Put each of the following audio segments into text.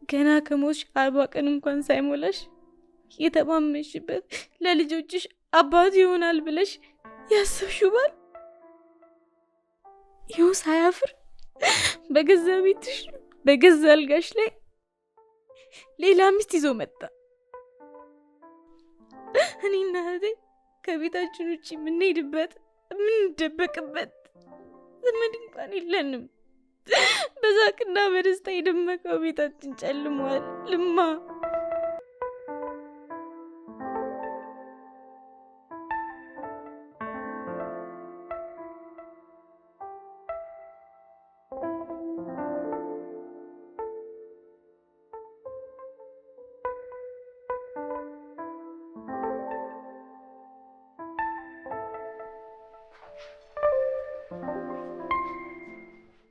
ገና ከሞትሽ 40 ቀን እንኳን ሳይሞላሽ የተማመንሽበት ለልጆችሽ አባት ይሆናል ብለሽ ያሰብሽው ባል ይኸው ሳያፍር በገዛ ቤትሽ በገዛ አልጋሽ ላይ ሌላ ሚስት ይዞ መጣ። እኔና እህቴ ከቤታችን ውጭ የምንሄድበት የምንደበቅበት ዘመድ እንኳን የለንም። በዛቅና በደስታ የደመቀው ቤታችን ጨልሟል። ልማ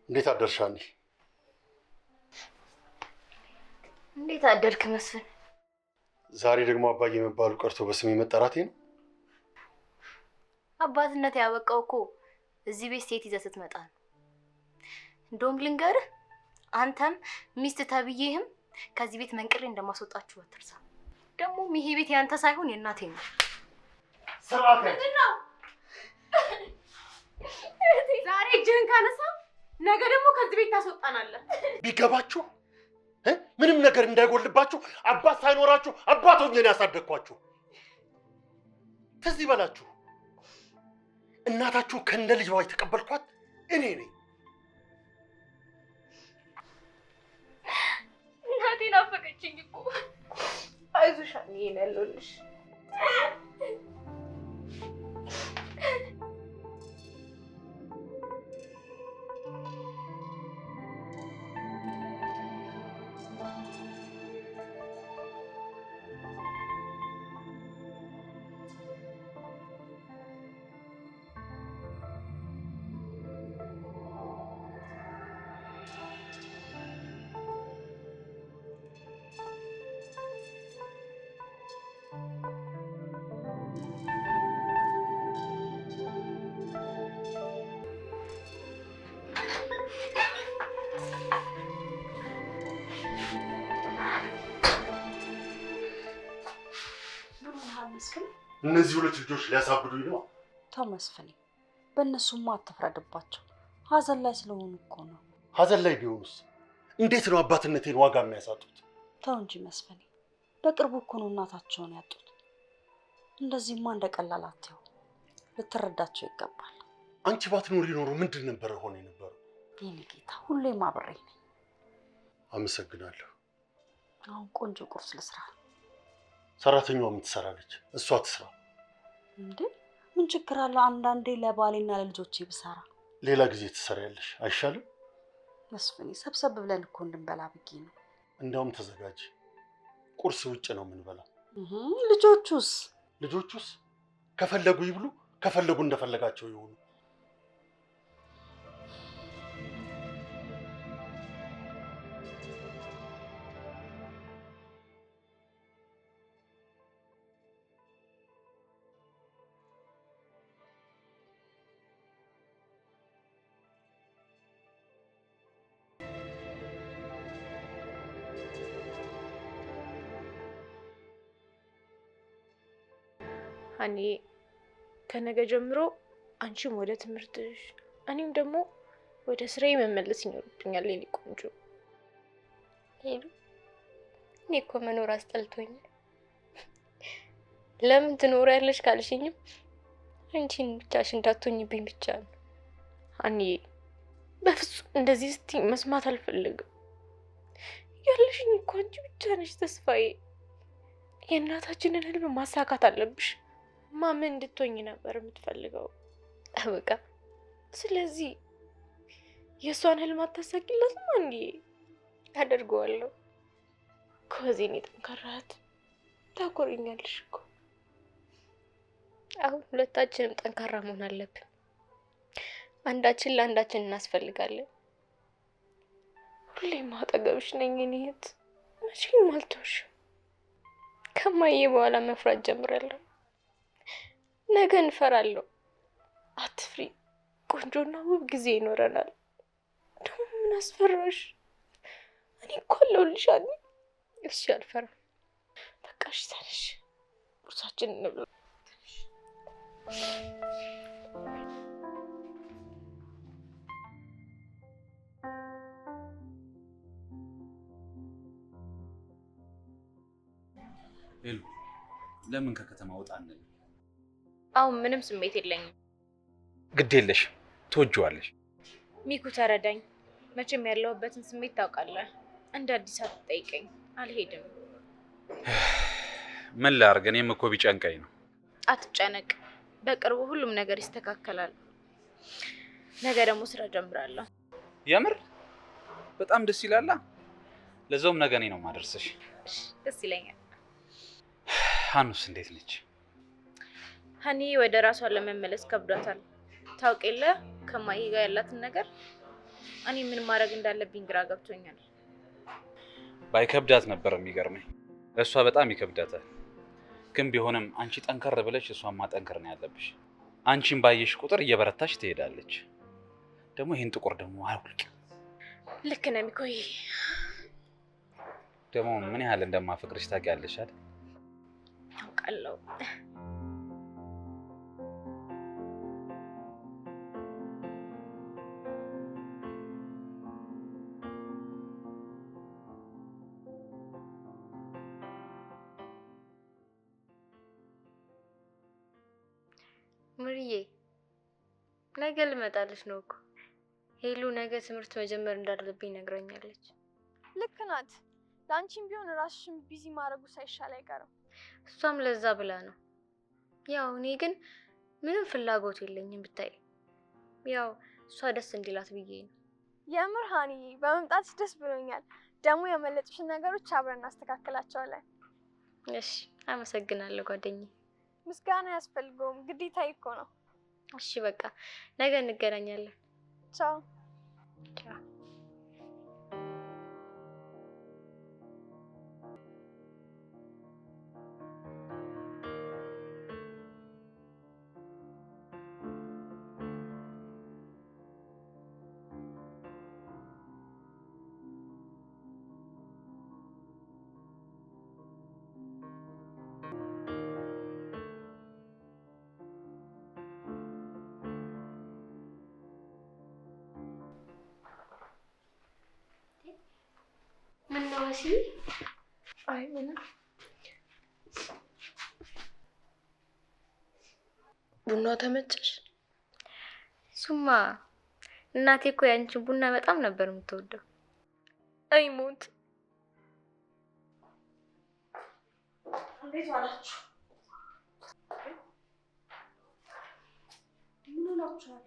እንዴት አደርሻኒ? እንዴት አደርክ መስፍን? ዛሬ ደግሞ አባዬ መባሉ ቀርቶ በስሜ መጠራቴ ነው። አባትነት ያበቃው እኮ እዚህ ቤት ሴት ይዘህ ስትመጣ ነው። እንደውም ልንገርህ፣ አንተም ሚስት ተብዬህም ከዚህ ቤት መንቅሬ እንደማስወጣችሁ አትርሳ። ደግሞ ይሄ ቤት ያንተ ሳይሆን የእናቴ ነው። ስርዓት ነው። ዛሬ እጅህን ካነሳ ነገ ደግሞ ከዚህ ቤት ታስወጣናለህ። ቢገባችሁ ምንም ነገር እንዳይጎልባችሁ አባት ሳይኖራችሁ አባት ሆኜ ነው ያሳደግኳችሁ። ትዝ ይበላችሁ እናታችሁ ከእንደ ልጅ ባይ ተቀበልኳት እኔ ነኝ። እናቴ ናፈቀችኝ እኮ። አይዞሽ እኔ ያለሁልሽ። እነዚህ ሁለት ልጆች ሊያሳብዱኝ ነው። ተው መስፍኔ፣ በእነሱማ አትፍረድባቸው። ሀዘን ላይ ስለሆኑ እኮ ነው። ሀዘን ላይ ቢሆኑስ እንዴት ነው አባትነቴን ዋጋ የሚያሳጡት? ተው እንጂ መስፍኔ፣ በቅርቡ እኮ ነው እናታቸውን ያጡት። እንደዚህማ እንደቀላል አትየው፣ ልትረዳቸው ይገባል። አንቺ ባትኖሪ ኖሮ ምንድን ነበረ ሆነ የነበረው? የኔ ጌታ፣ ሁሌም አብሬ ነኝ። አመሰግናለሁ። አሁን ቆንጆ ቁርስ ልስራ። ሰራተኛዋ ምን ትሰራለች? እሷ ትስራ እንዴ። ምን ችግር አለ? አንዳንዴ ለባሌና ለልጆቼ ብሰራ። ሌላ ጊዜ ትሰሪያለሽ አይሻልም? መስፍኔ፣ ሰብሰብ ብለን እኮ እንድንበላ ብዬ ነው። እንደውም ተዘጋጅ፣ ቁርስ ውጭ ነው የምንበላው። ልጆቹስ? ልጆቹስ ከፈለጉ ይብሉ፣ ከፈለጉ እንደፈለጋቸው ይሆኑ። እኔ ከነገ ጀምሮ አንቺም ወደ ትምህርትሽ እኔም ደግሞ ወደ ስራዬ መመለስ ይኖርብኛል። ሌሊ ቆንጆ ሄሉ፣ እኔ እኮ መኖር አስጠልቶኛል። ለምን ትኖሪያለሽ ካልሽኝም አንቺን ብቻሽ እንዳትሆኝብኝ ብቻ ነው። እኔ በፍጹም እንደዚህ ስትይ መስማት አልፈልግም። ያለሽኝ እኮ አንቺ ብቻ ነሽ ተስፋዬ። የእናታችንን ህልም ማሳካት አለብሽ። ማምን እንድትሆኝ ነበር የምትፈልገው። በቃ ስለዚህ የእሷን ህልም አታሳኪላትም። እንዴ አደርገዋለሁ። ከዚህኔ ጠንካራት ታኮሪኛለሽ እኮ። አሁን ሁለታችንም ጠንካራ መሆን አለብን። አንዳችን ለአንዳችን እናስፈልጋለን። ሁሌም አጠገብሽ ነኝ እኔ እህት፣ መቼም አልተውሽም። ከማዬ በኋላ መፍራት ጀምራለሁ። ነገ እንፈራለሁ። አትፍሪ፣ ቆንጆና ውብ ጊዜ ይኖረናል። ደግሞ ምን አስፈራሽ? እኔ እኮ አለሁልሽ ሀኒ። እሺ አልፈራም። በቃ እሺ ተነሽ፣ ቁርሳችንን እንብላ። ሄሉ ለምን ከከተማ ወጣ አንል? አሁን ምንም ስሜት የለኝም። ግድ የለሽ ትወጂዋለሽ። ሚኩ ተረዳኝ። መቼም ያለሁበትን ስሜት ታውቃለህ። እንደ አዲስ አትጠይቀኝ። አልሄድም። ምን ላድርግ? እኔም እኮ ቢጨንቀኝ ነው። አትጨነቅ። በቅርቡ ሁሉም ነገር ይስተካከላል። ነገ ደግሞ ስራ ጀምራለሁ። የምር በጣም ደስ ይላል። ለዛውም ነገ እኔ ነው ማደርስሽ። ደስ ይለኛል። ሀኑስ እንዴት ነች? ሀኒ ወደ ራሷ ለመመለስ ከብዷታል። ታውቅ የለ ከማዬ ጋር ያላትን ነገር። እኔ ምን ማድረግ እንዳለብኝ ግራ ገብቶኛል። ባይከብዳት ነበር የሚገርመኝ። እሷ በጣም ይከብዳታል። ግን ቢሆንም አንቺ ጠንከር ብለሽ እሷን ማጠንከር ነው ያለብሽ። አንቺን ባየሽ ቁጥር እየበረታሽ ትሄዳለች። ደግሞ ይሄን ጥቁር ደግሞ አውልቂ። ልክ ነህ ሚኮይ። ደግሞ ምን ያህል እንደማፈቅርሽ ታውቂያለሽ አይደል? አውቃለሁ። ምርዬ ነገ ልመጣልሽ ነው እኮ። ሄሉ ነገ ትምህርት መጀመር እንዳለብኝ ነግራኛለች። ልክ ናት። ለአንቺም ቢሆን ራስሽን ቢዚ ማድረጉ ሳይሻል አይቀርም። እሷም ለዛ ብላ ነው። ያው እኔ ግን ምንም ፍላጎት የለኝም ብታይ። ያው እሷ ደስ እንዲላት ብዬ ነው። የምር ሀኒ በመምጣትሽ ደስ ብሎኛል። ደግሞ የመለጡሽን ነገሮች አብረን እናስተካክላቸዋለን። እሺ አመሰግናለሁ ጓደኛዬ። ምስጋና አያስፈልገውም፣ ግዴታዬ እኮ ነው። እሺ በቃ ነገ እንገናኛለን። ቻው ቻው። ምን ነው እሺ? አይ ምንም። ቡና ተመቸሽ? ሱማ እናቴ እኮ ያንቺን ቡና በጣም ነበር የምትወደው። አይ ሞት። እንዴት ዋላችሁ? ምን ሆናችኋል?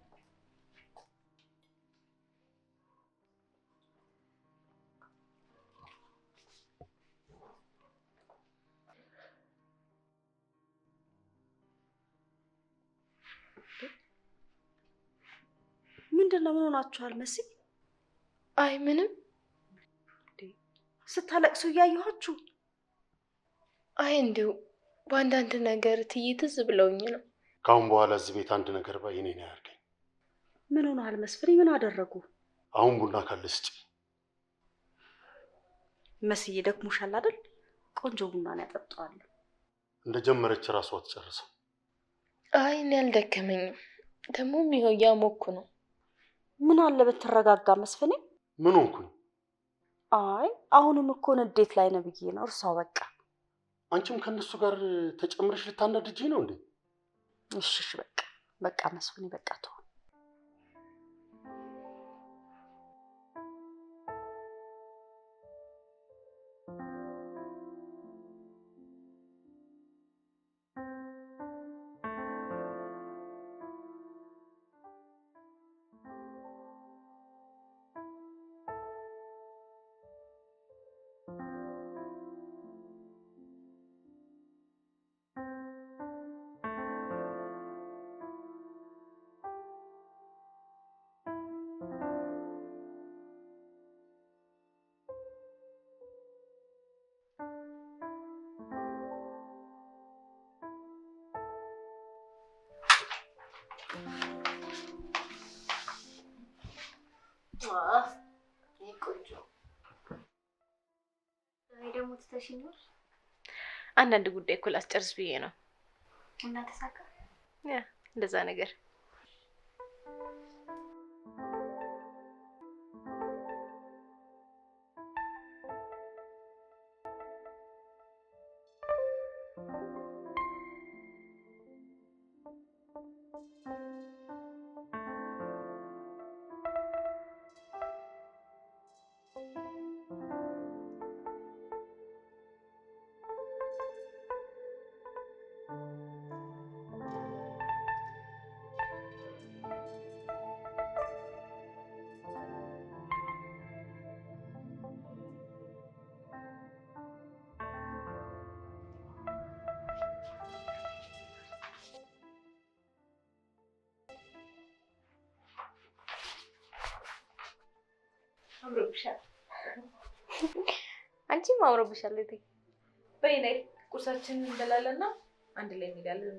ምንድነው? ምን ሆናችኋል? መሲ? አይ ምንም። ስታለቅሱ እያየኋችሁ። አይ እንዲሁ በአንዳንድ ነገር ትይ ትዝ ብለውኝ ነው። ከአሁን በኋላ እዚህ ቤት አንድ ነገር ባይ እኔ ነው ያርገኝ። ምን ሆነሃል መስፍኔ? ምን አደረጉ? አሁን ቡና ካለ ስጪ። መስዬ ደክሞሻል አይደል? ቆንጆ ቡና ነው ያጠጣዋለሁ። እንደጀመረች ራሷ ትጨርሰው። አይ እኔ አልደከመኝም። ደግሞ ይኸው እያሞኩ ነው። ምን አለ ብትረጋጋ መስፍኔ። ምን ሆንኩኝ? አይ አሁንም እኮ ንዴት ላይ ነው ብዬ ነው። እርሷ በቃ። አንቺም ከነሱ ጋር ተጨምረሽ ልታናድጂኝ ነው እንዴ? እሺ በቃ መስፍኔ በቃ ተው። ደግሞ ትተሽኝ ነው? አንዳንድ ጉዳይ እኮ ላስጨርስ ብዬ ነው። እና ተሳካ? ያ እንደዛ ነገር። አምሮብሻል። አንቺም አምሮብሻል እቴ። በይ ነይ ቁርሳችንን እንበላለና አንድ ላይ እንሄዳለን።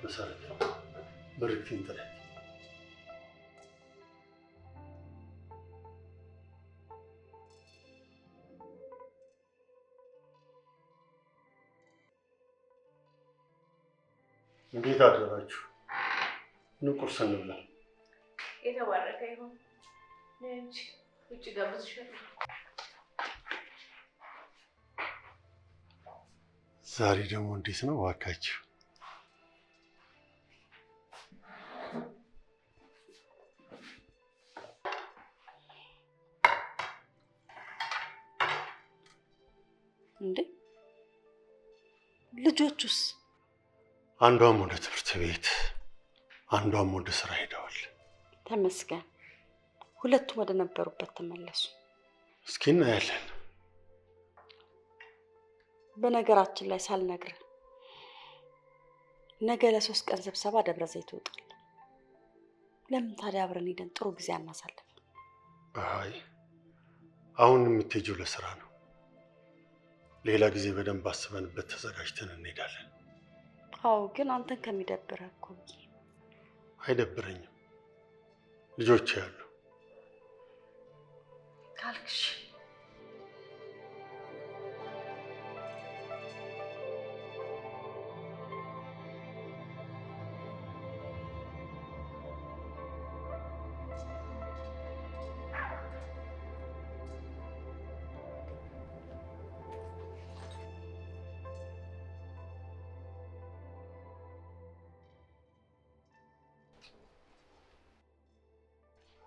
መሰረት ብርክቲን ጥረት እንዴት አደራችሁ? ኑ ቁርስ እንብላ። የተባረከ ይሁን። እንጂ ውጭ ጋብዝሻለሁ። ዛሬ ደግሞ እንዴት ነው እባካችሁ? እንዴ ልጆቹስ? አንዷም ወደ ትምህርት ቤት አንዷም ወደ ስራ ሄደዋል። ተመስገን፣ ሁለቱም ወደ ነበሩበት ተመለሱ። እስኪ እናያለን። በነገራችን ላይ ሳልነግርህ ነገ ለ3 ቀን ስብሰባ ደብረ ዘይት ይወጣል። ለምን ታዲያ አብረን ሄደን ጥሩ ጊዜ አናሳልፍ? አይ አሁን የምትሄጂው ለስራ ነው። ሌላ ጊዜ በደንብ አስበንበት ተዘጋጅተን እንሄዳለን። አዎ ግን አንተን ከሚደብርህ እኮ ብዬ። አይደብረኝም፣ ልጆች ያሉ ካልክሽ።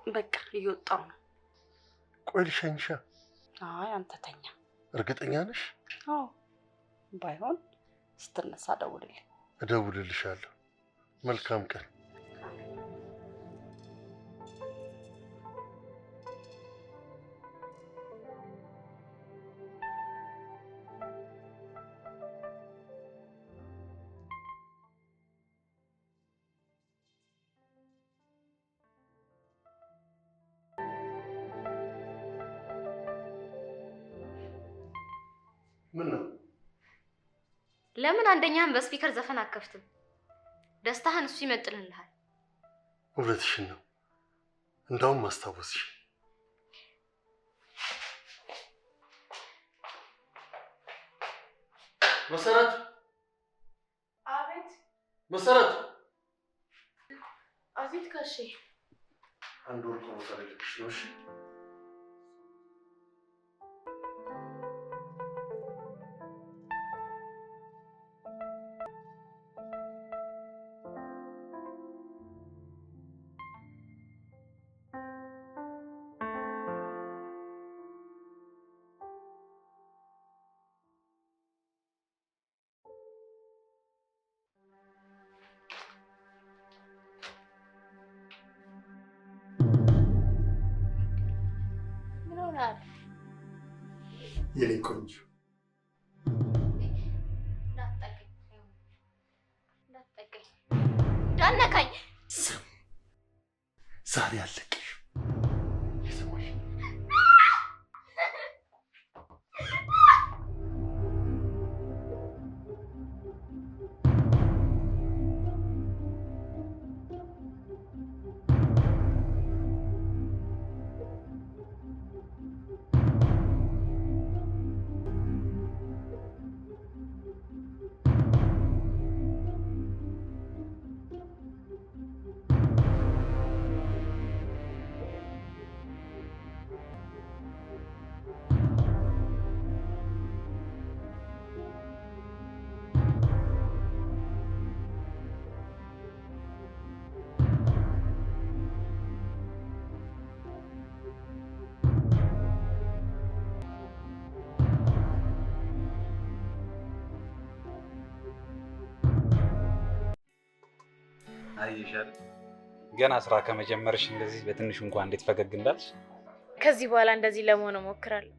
በቃ እየወጣሁ ነው። ቆይ ልሸኝሻ። አይ አንተ ተኛ። እርግጠኛ ነሽ? አዎ ባይሆን ስትነሳ ደውልልኝ። እደውልልሻለሁ። መልካም ቀን። ምን ነው? ለምን አንደኛህን በስፒከር ዘፈን አከፍትም? ደስታህን እሱ ይመጥልልሃል። እውነትሽን ነው። እንዳውም ማስታወስሽ። መሰረት! አቤት። መሰረት! አቤት ጋሼ። አንድ ወርቅ መሰረትሽ ነው። እሺ የኔ ቆንጆ ዳነካኝ። ዛሬ አለቅሽ። የሰማሽ አይደል? ገና ስራ ከመጀመርሽ እንደዚህ በትንሹ እንኳን እንዴት ፈገግ እንዳልሽ። ከዚህ በኋላ እንደዚህ ለመሆን እሞክራለሁ።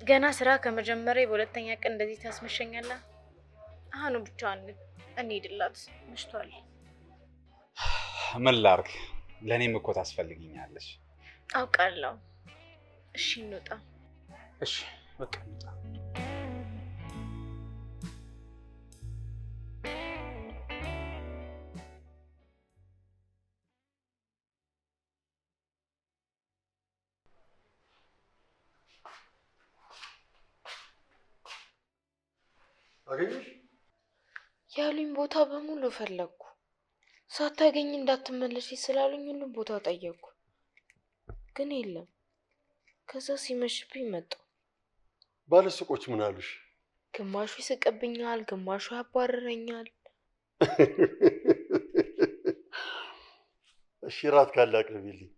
ገና ስራ ከመጀመሪያ በሁለተኛ ቀን እንደዚህ ታስመሸኛለህ? አሁን ብቻዋን እንሂድላት፣ መሽቷል። ምን ላድርግ? ለእኔም እኮ ታስፈልጊኛለሽ። አውቃለሁ። እሺ እንውጣ። እሺ በቃ እንውጣ። አገኘሽ? ያሉኝ ቦታ በሙሉ ፈለግኩ። ሳታገኝ እንዳትመለሽ ስላሉኝ ሁሉም ቦታ ጠየቅኩ፣ ግን የለም። ከዛ ሲመሽብኝ መጣሁ። ባለሱቆች ምን አሉሽ? ግማሹ ይስቅብኛል፣ ግማሹ ያባርረኛል። እሺ ራት ካለ አቅርቢልኝ።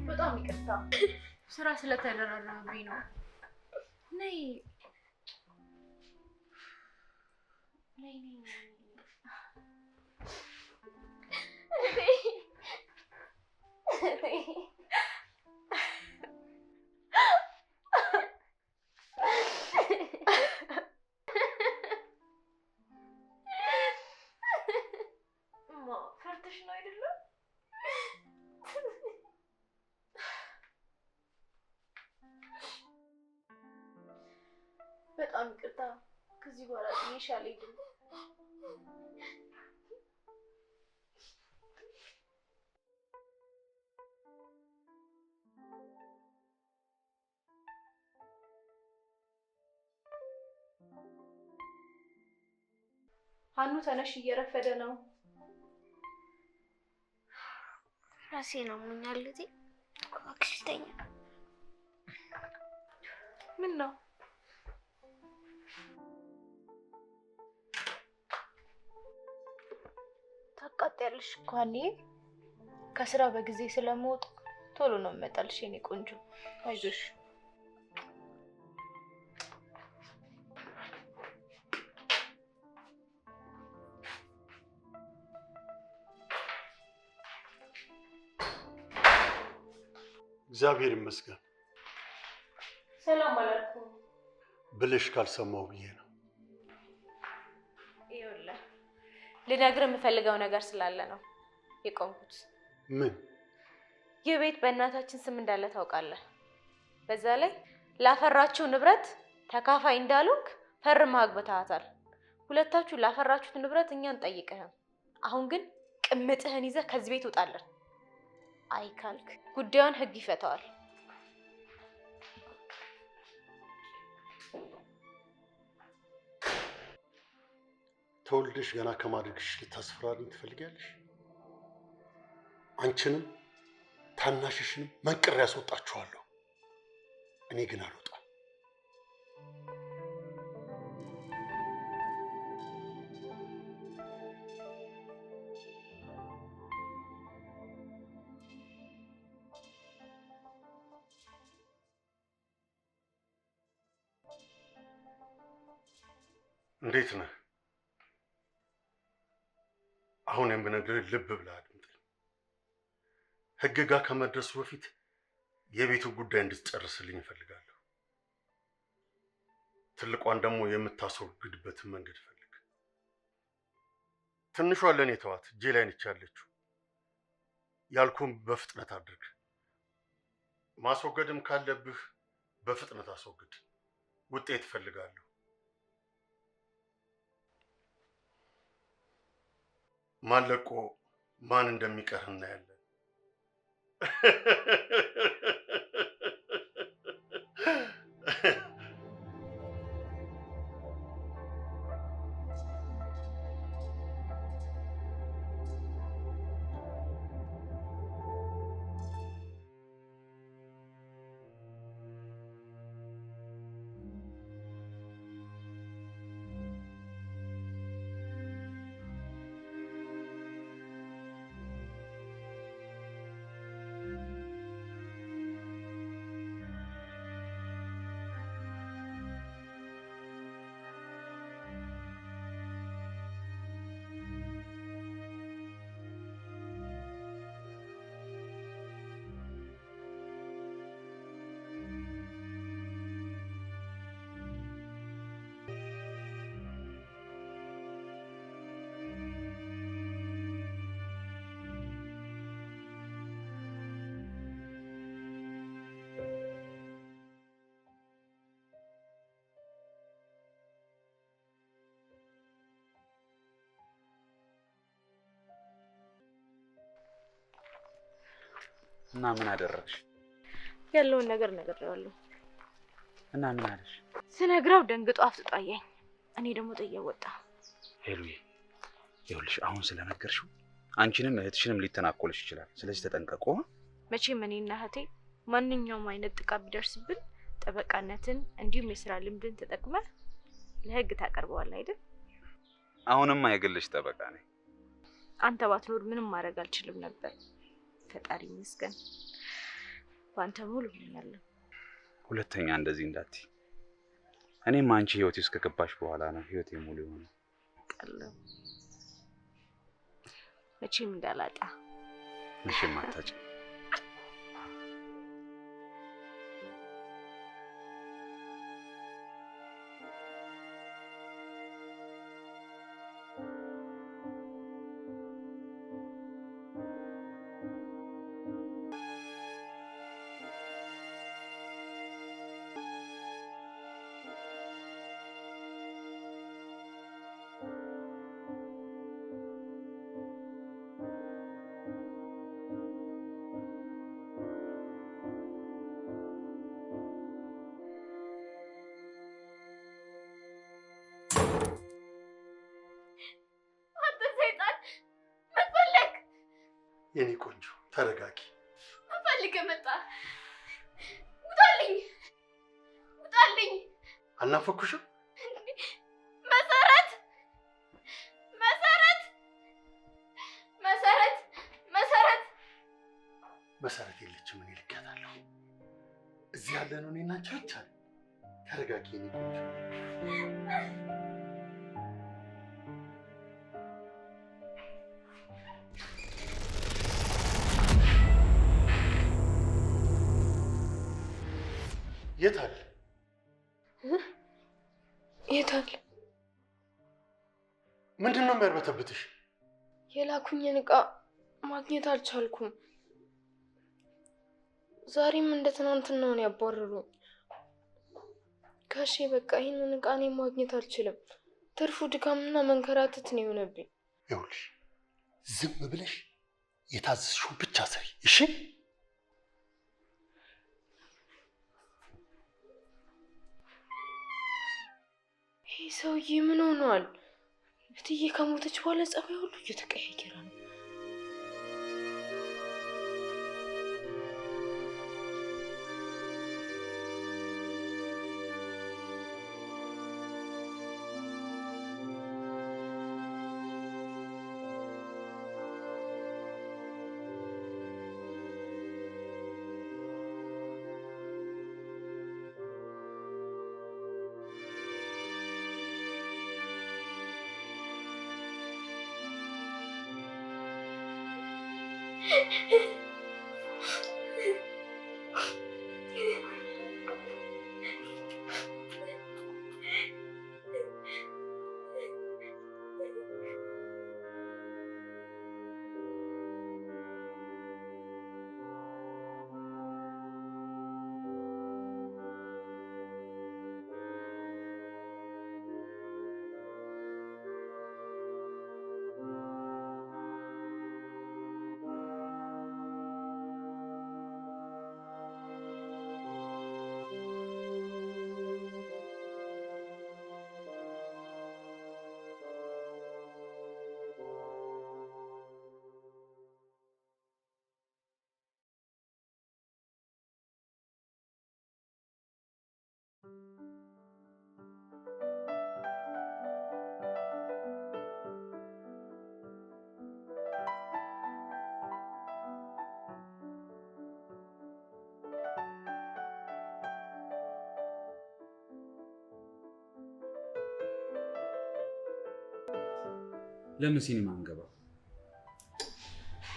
በጣም ይቅርታ፣ ስራ ስለተደራረበብኝ ነው። ነይ ነይ ፈርተሽ ነው አይደለም? በጣም ይቅርታ። ከዚህ በኋላ ትንሽ አልሄድም። ሀኑ ተነሽ፣ እየረፈደ ነው። ራሴን አሞኛል። እዚህ እባክሽ ተኛ። ምን ነው? ታቃጥያለሽ እኮ ሀኒ። ከስራ በጊዜ ስለምወጣ ቶሎ ነው የምመጣልሽ የኔ ቆንጆ። አይዞሽ። እግዚአብሔር ይመስገን። ሰላም አላልኩም ብልሽ ካልሰማው ብዬ ነው። ይኸውልህ ልነግርህ የምፈልገው ነገር ስላለ ነው የቆምኩት። ምን? ይህ ቤት በእናታችን ስም እንዳለ ታውቃለህ። በዛ ላይ ላፈራችሁ ንብረት ተካፋይ እንዳልሆንክ ፈርመህ አግብተሃታል። ሁለታችሁ ላፈራችሁት ንብረት እኛን ጠይቀህም። አሁን ግን ቅምጥህን ይዘህ ከዚህ ቤት ውጣለን። አይ ካልክ ጉዳዩን ህግ ይፈታዋል። ተወልደሽ ገና ከማድረግሽ ልታስፈራሪኝ ትፈልጊያለሽ? አንቺንም ታናሽሽንም መንቅሬ ያስወጣችኋለሁ። እኔ ግን አልወጣም። እንዴት ነህ? አሁን የምነግርህ ልብ ብለህ አድምጠኝ። ህግ ጋር ከመድረሱ በፊት የቤቱ ጉዳይ እንድትጨርስልኝ እፈልጋለሁ። ትልቋን ደግሞ የምታስወግድበትን መንገድ ፈልግ። ትንሿን ለእኔ ተዋት፣ እጄ ላይ ነች ያለችው። ያልኩህን በፍጥነት አድርግ። ማስወገድም ካለብህ በፍጥነት አስወግድ። ውጤት እፈልጋለሁ። ማን ለቆ ማን እንደሚቀር እናያለን። እና ምን አደረግሽ? ያለውን ነገር ነግሬዋለሁ። እና ምን አለሽ? ስነግረው ደንግጦ አፍጥጦ አየኝ። እኔ ደግሞ ጥዬው ወጣ። ሄሉዬ ይኸውልሽ አሁን ስለነገርሽው አንቺንም እህትሽንም ሊተናኮልሽ ይችላል። ስለዚህ ተጠንቀቁ። መቼም እኔና እህቴ ማንኛውም አይነት ጥቃት ቢደርስብን ጠበቃነትን እንዲሁም የስራ ልምድን ተጠቅመ ለህግ ታቀርበዋለህ አይደል? አሁንማ የግልሽ ጠበቃ ነኝ። አንተ ባትኖር ምንም ማድረግ አልችልም ነበር። ፈጣሪ ይመስገን በአንተ ሙሉ ሆኛለሁ። ሁለተኛ እንደዚህ እንዳትይ። እኔም አንቺ ህይወቴ ውስጥ ከገባሽ በኋላ ነው ህይወቴ ሙሉ የሆነው። ቀለም መቼም እንዳላጣ መቼም አታጭ። የኔ ቆንጆ ተረጋጊ። ፈልገ መጣ። ውጣልኝ! ውጣልኝ! አልናፈኩሽም? መሰረት! መሰረት! መሰረት! መሰረት! መሰረት የለችም። እኔ ልኬያታለሁ። እዚህ ያለነው እኔና አንቺ ብቻ ነን። ተረጋጊ የኔ ቆንጆ። የት አለ? የት አለ? ምንድን ነው የሚያርበተብትሽ? የላኩኝን ዕቃ ማግኘት አልቻልኩም። ዛሬም እንደ ትናንትናው ነው ያባረሩኝ። ጋሼ በቃ ይህንን ዕቃ እኔ ማግኘት አልችልም። ትርፉ ድካምና መንከራተት ነው የሆነብኝ። ይኸውልሽ ዝም ብለሽ የታዘዝሽውን ብቻ ስሪ እሺ? ይህ ሰውዬ ምን ሆኗል? እትዬ ከሞተች በኋላ ጸባይ ሁሉ እየተቀያየረ ነው። ለምን ሲኒማ አንገባ?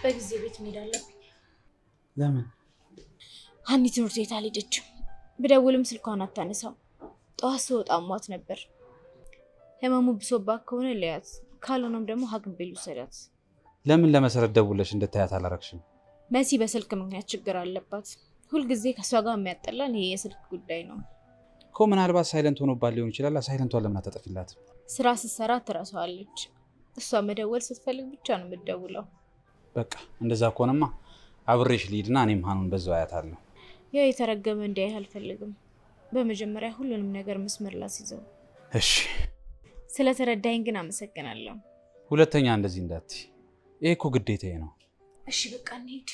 በጊዜ ቤት መሄድ አለብኝ። ለምን? ሀኒ ትምህርት ቤት አልሄደችም። ብደውልም ስልኳን አታነሳው። ጠዋት ስወጣ አሟት ነበር። ህመሙ ብሶባት ከሆነ ለያት፣ ካልሆነም ደግሞ ሐኪም ቤት ልውሰዳት። ለምን ለመሰረት ደውለሽ እንድታያት አላረግሽም? መሲ በስልክ ምክንያት ችግር አለባት። ሁልጊዜ ከሷ ጋር የሚያጠላን ይሄ የስልክ ጉዳይ ነው እኮ። ምናልባት ሳይለንት ሆኖባት ሊሆን ይችላል። ሳይለንቷን ለምን አታጠፊላትም? ስራ ስትሰራ ትረሳዋለች። እሷ መደወል ስትፈልግ ብቻ ነው የምትደውለው። በቃ እንደዛ ከሆነማ አብሬሽ ልሂድና እኔም ሀኑን በዛው አያታለሁ። ያ የተረገመ እንዲያይ አልፈልግም። በመጀመሪያ ሁሉንም ነገር መስመር ላስይዘው። እሺ። ስለተረዳኝ ግን አመሰግናለሁ። ሁለተኛ እንደዚህ እንዳትይ። ይሄ እኮ ግዴታዬ ነው። እሺ በቃ እንሂድ።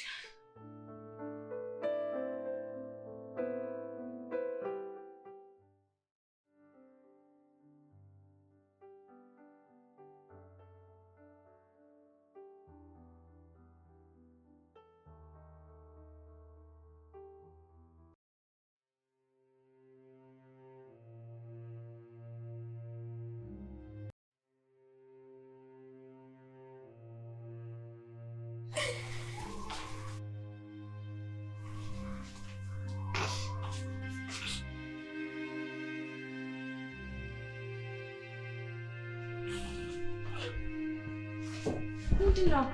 ምንድነው?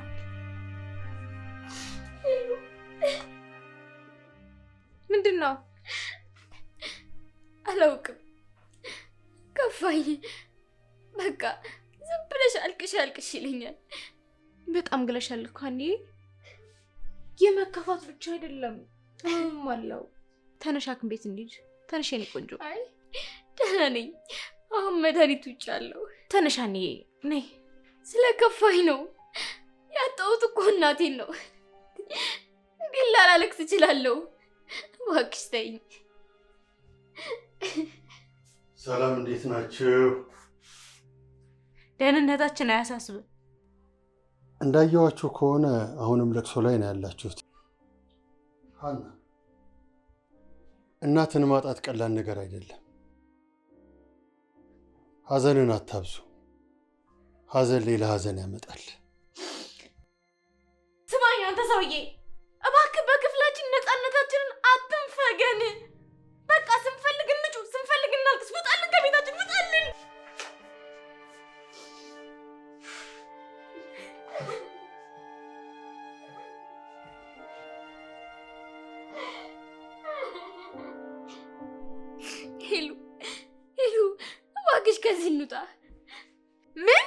ምንድነው? አላውቅም። ከፋኝ። በቃ ዝም ብለሽ አልቅሽ ይለኛል። በጣም ግለሻል እኮ አንዬ። የመከፋት ብቻ አይደለም አለው። ተነሽ ሐኪም ቤት እንሂድ። ተነሽ የኔ ቆንጆ። አይ ደህና ነኝ። አሁን መድኃኒት ውጭ አለው። ተነሽ አንዬ ነይ። ስለከፋኝ ነው። ያጣሁት እኮ እናቴን ነው። እንዴት ላላለቅስ እችላለሁ? እባክሽ ተይኝ። ሰላም፣ እንዴት ናችሁ? ደህንነታችን አያሳስብም። እንዳየዋችሁ ከሆነ አሁንም ለቅሶ ላይ ነው ያላችሁት። ሀና፣ እናትን ማጣት ቀላል ነገር አይደለም። ሀዘንን አታብዙ። ሀዘን ሌላ ሀዘን ያመጣል። ስማኝ አንተ ሰውዬ፣ እባክህ በክፍላችን ነፃነታችንን አትንፈገን። በቃ ስንፈልግ እንጩህ፣ ስንፈልግ እናልቅስ። ውጣልን ከቤታችን፣ ውጣልን። ሄሉ እባክሽ ከዚህ እንውጣ። ምን?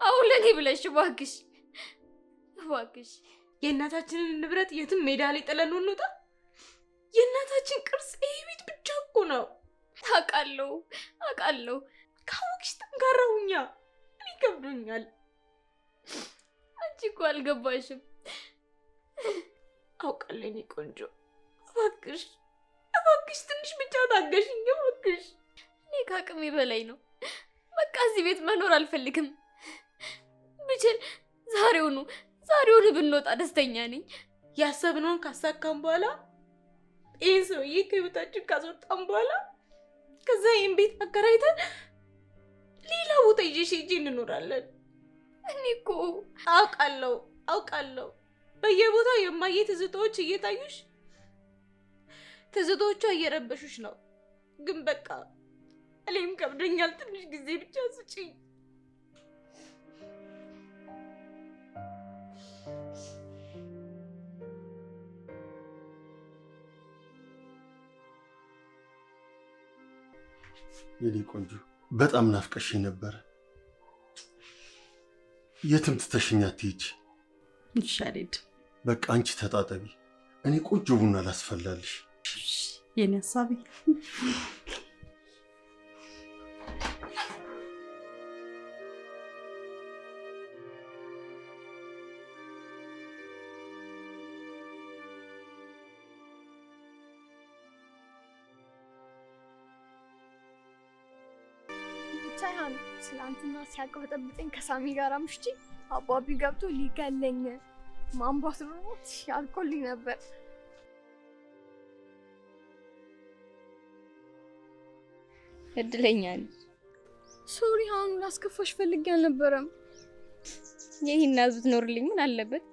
አሁን ለኔ ብለሽ እባክሽ የእናታችንን ንብረት የትም ሜዳ ላይ ጥለን እንውጣ? የእናታችን ቅርስ ይሄ ቤት ብቻ እኮ ነው። አውቃለሁ። ካወቅሽ ጠንካራ ሁኛ። እኔ ከብዶኛል። አንቺ እኮ አልገባሽም። አውቃለሁ የኔ ቆንጆ። እባክሽ ትንሽ ብቻ ታገሽኝ እባክሽ። እኔ ከአቅሜ በላይ ነው። በቃ እዚህ ቤት መኖር አልፈልግም። ብችል ዛሬውኑ ብንወጣ ደስተኛ ነኝ። ያሰብነውን ካሳካም በኋላ ይህን ሰውዬ ከህይወታችን ካስወጣም በኋላ ከዛ ይህን ቤት አከራይተን ሌላ ቦታ ይዤሽ ሄጄ እንኖራለን። እኔ እኮ አውቃለሁ በየቦታው የማየ ትዝታዎች እየታዩሽ፣ ትዝታዎቿ እየረበሹሽ ነው። ግን በቃ እኔም ከብዶኛል። ትንሽ ጊዜ ብቻ ስጪኝ። የኔ ቆንጆ በጣም ናፍቀሽኝ ነበር። የትም ትተሽኝ አትሂጂ። ይሻልድ። በቃ አንቺ ተጣጠቢ፣ እኔ ቆንጆ ቡና ላስፈላልሽ። የኔ ሀሳቢ ሳይሆን ትላንትና ሲያቅበጠብጠኝ ከሳሚ ጋር አምሽቼ አባቢ ገብቶ ሊገለኝ ማንባት ሮት ያልቆልኝ ነበር። እድለኛ ነኝ። ሶሪ አሁን ላስከፋሽ ፈልጌ አልነበረም። የኔና ብትኖርልኝ ምን አለበት?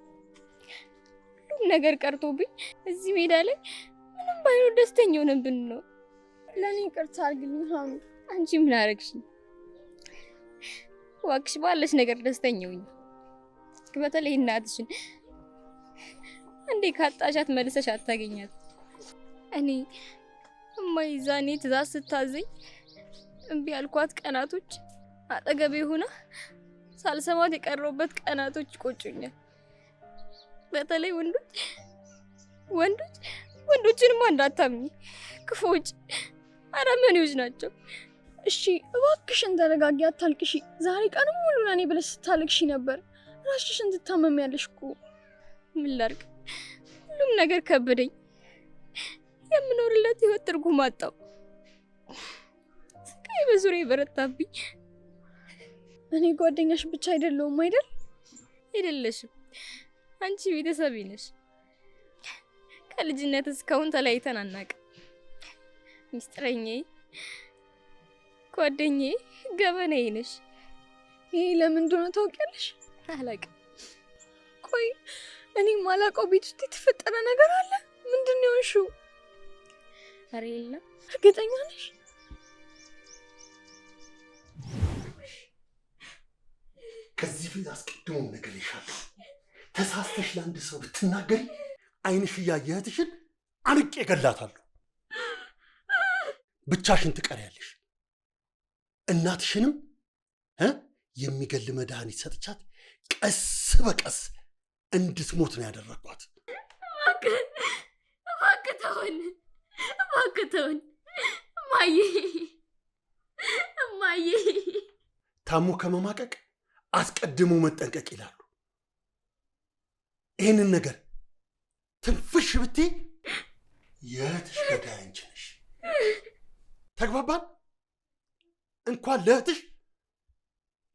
ሁሉም ነገር ቀርቶብኝ እዚህ ሜዳ ላይ ምንም ባይኖር ደስተኛ ሆነን ነው። ለኔ ይቅርታ አድርግልኝ ሀኑ። አንቺ ምን አረግሽ? እባክሽ ባለሽ ነገር ደስተኛ ሁኚ። በተለይ እናትሽን እንዴ ካጣሻት መልሰሽ አታገኛት። እኔ እማዬ ዛኔ ትእዛዝ ስታዘኝ እምቢ ያልኳት ቀናቶች አጠገቤ ሆና ሳልሰማት የቀረውበት ቀናቶች ይቆጩኛል። በተለይ ወንዶችንማ እንዳታምኚ፣ ክፉዎች አረመኔዎች ናቸው። እሺ እባክሽን ተረጋጊ፣ አታልቅሺ። ዛሬ ቀን ሙሉ ለእኔ ብለሽ ስታለቅሺ ነበር። ራስሽን ትታመሚያለሽ እኮ። ምን ላድርግ? ሁሉም ነገር ከበደኝ። የምኖርለት ህይወት ትርጉም አጣው። ስቃይ በዙሪያዬ በረታብኝ። እኔ ጓደኛሽ ብቻ አይደለሁም አይደል? አይደለሽም። አንቺ ቤተሰቤ ነሽ። ከልጅነት እስካሁን ተለያይተን አናውቅም። ሚስጥረኛዬ፣ ጓደኛዬ፣ ገበናዬ ነሽ። ይሄ ለምን እንደሆነ ታውቂያለሽ? አላውቅም። ቆይ እኔ ማላውቀው ቤት ውስጥ የተፈጠረ ነገር አለ? ምንድን ነው የሆንሽው? ኧረ የለም። እርግጠኛ ነሽ? ከዚህ ፊት አስቀድሞ ነገር ይሻላል። ተሳስተሽ ለአንድ ሰው ብትናገሪ ዓይንሽ እያየ እህትሽን አንቄ እገላታለሁ። ብቻሽን ትቀሪያለሽ። እናትሽንም የሚገል መድኃኒት ሰጥቻት ቀስ በቀስ እንድትሞት ነው ያደረኳት። እባክህ ተወን፣ እባክህ ተወን። እማዬ ታሞ ከመማቀቅ አስቀድሞ መጠንቀቅ ይላሉ። ይህንን ነገር ትንፍሽ ብትይ የእህትሽ ገዳይ አንቺ ነሽ። ተግባባን? እንኳን ለእህትሽ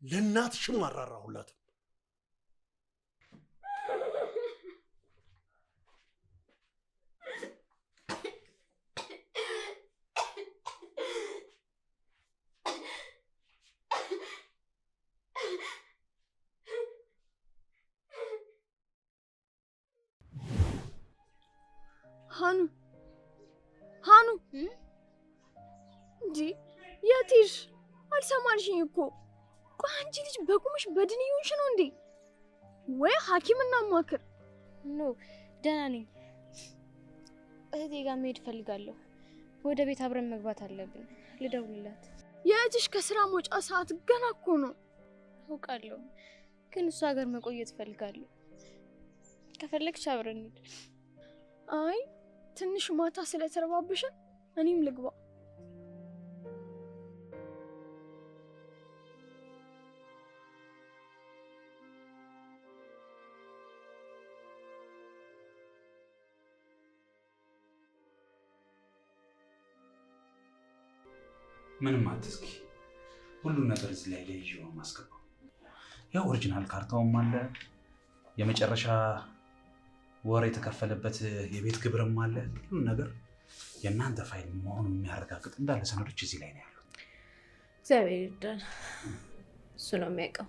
ለእናትሽም አራራሁላትም። ሃኑ እንጂ የት ሄድሽ? አልሰማልሽኝ እኮ። ቆይ አንቺ ልጅ በቁምሽ በድን ይሆንሽ ነው እንዴ? ወይ ሐኪም እናማክር። ኖ ደህና ነኝ። እህቴ ጋር መሄድ እፈልጋለሁ። ወደ ቤት አብረን መግባት አለብን። ልደውልላት። የእህትሽ ከስራ መውጫ ሰዓት ገና እኮ ነው። አውቃለሁ፣ ግን እሷ ጋር መቆየት እፈልጋለሁ። ከፈለግሽ አብረን እንሂድ። አይ ትንሽ ማታ ስለተረባብሽን እኔም ልግባ። ምንም አትስኪ። ሁሉን ነገር እዚህ ላይ ይዤው ነው የማስገባው። ያው ኦሪጂናል ካርታውም አለ፣ የመጨረሻ ወር የተከፈለበት የቤት ግብርም አለ። ሁሉ ነገር የእናንተ ፋይል መሆኑን የሚያረጋግጥ እንዳለ ሰነዶች እዚህ ላይ ነው ያሉት። እግዚአብሔር ይርዳን። እሱ ነው የሚያውቀው።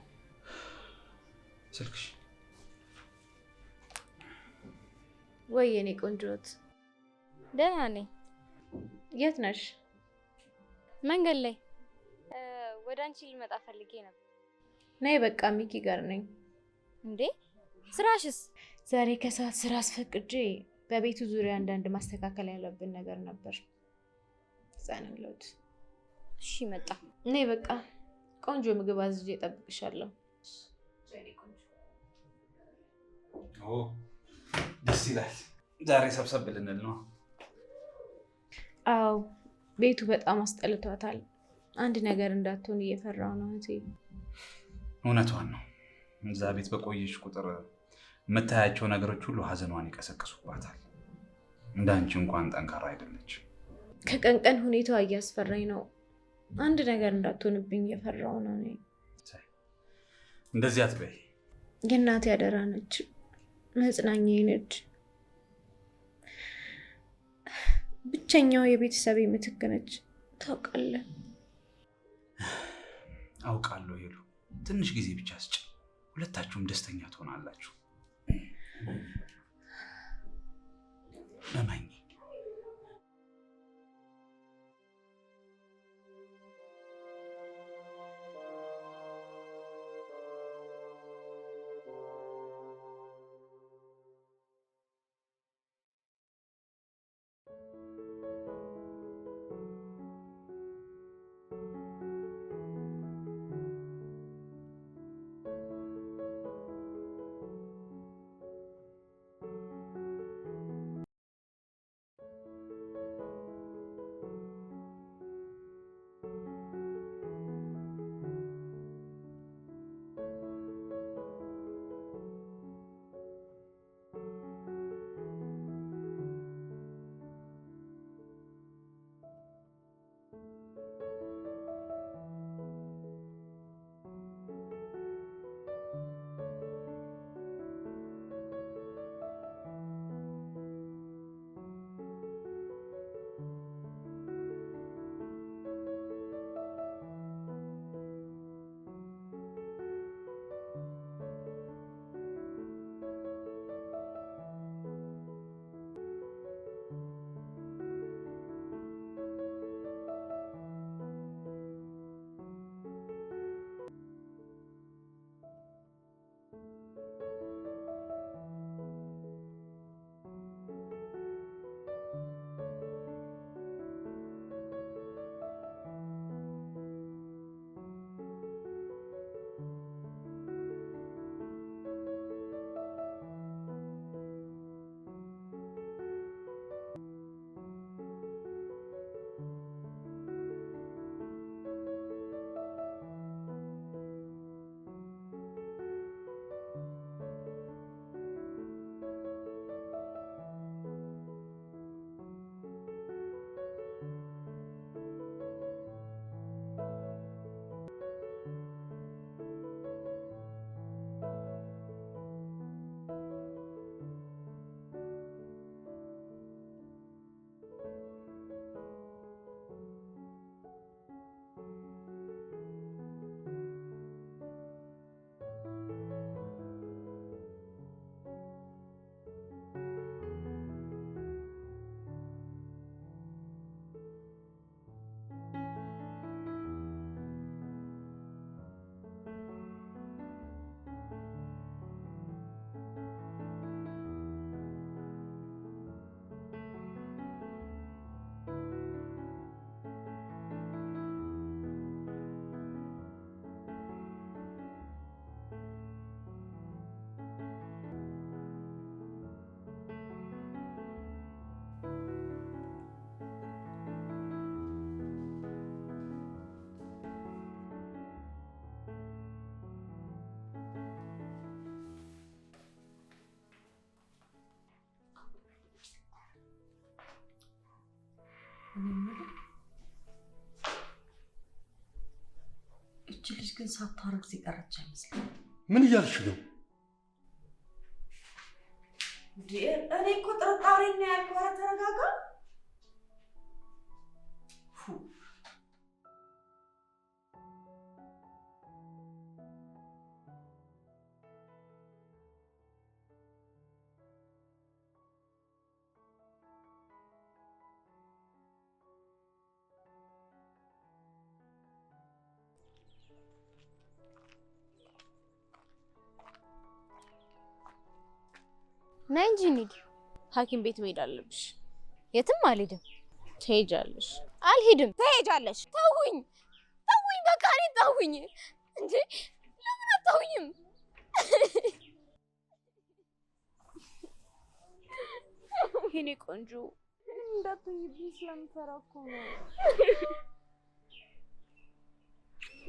ስልክሽ ወይ የኔ ቆንጆት? ደህና ነኝ። የት ነሽ? መንገድ ላይ ወደ አንቺ ልመጣ ፈልጌ ነበር። ነይ በቃ ሚኪ ጋር ነኝ። እንዴ ስራሽስ? ዛሬ ከሰዓት ስራ አስፈቅጄ በቤቱ ዙሪያ አንዳንድ ማስተካከል ያለብን ነገር ነበር። ዛንለውት እሺ መጣ። ነይ በቃ ቆንጆ ምግብ አዝዤ እጠብቅሻለሁ። ኦ ደስ ይላል። ዛሬ ሰብሰብ ልንል ነው። አዎ ቤቱ በጣም አስጠልቷታል። አንድ ነገር እንዳትሆን እየፈራው ነው እህቴ። እውነቷን ነው። እዛ ቤት በቆየሽ ቁጥር የምታያቸው ነገሮች ሁሉ ሀዘኗን ይቀሰቅሱባታል። እንዳንቺ እንኳን ጠንካራ አይደለች። ከቀን ቀን ሁኔታዋ እያስፈራኝ ነው። አንድ ነገር እንዳትሆንብኝ እየፈራው ነው እኔ። እንደዚህ አትበይ። የእናቴ አደራ ነች፣ መጽናኛዬ ነች፣ ብቸኛው የቤተሰቤ ምትክ ነች። ታውቃለህ? አውቃለሁ ሄሉ። ትንሽ ጊዜ ብቻ ስጭ፣ ሁለታችሁም ደስተኛ ትሆናላችሁ። እመኝ። እች ልጅ ግን ሳታረግዝ የቀረች አይመስልም። ምን እያልሽ ነው? እኔ እኮ ጥርጣሬ ነው ያልኩህ። ኧረ ተረጋጋ። ነይ እንጂ እንሂድ። ሐኪም ቤት መሄድ አለብሽ። የትም አልሄድም። ትሄጃለሽ። አልሄድም። ትሄጃለሽ። ተውኝ፣ ተውኝ፣ በቃ እኔን ተውኝ። እንዴ ለምን አታውኝም? የኔ ቆንጆ እንዳትሆኝብኝ ስለምፈራ እኮ ነው።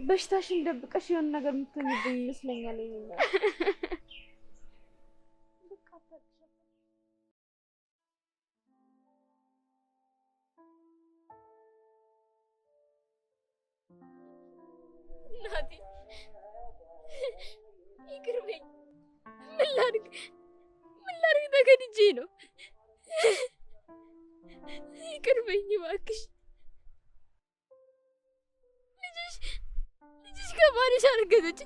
በሽታሽን ደብቀሽ የሆነ ነገር የምትሆኝብኝ ይመስለኛል። እናቴ ይቅር በይኝ። ምን ላድርግ ተገድጄ ነው። ይቅር በይኝ እባክሽ። ልጅሽ ከባልሽ አረገዘች።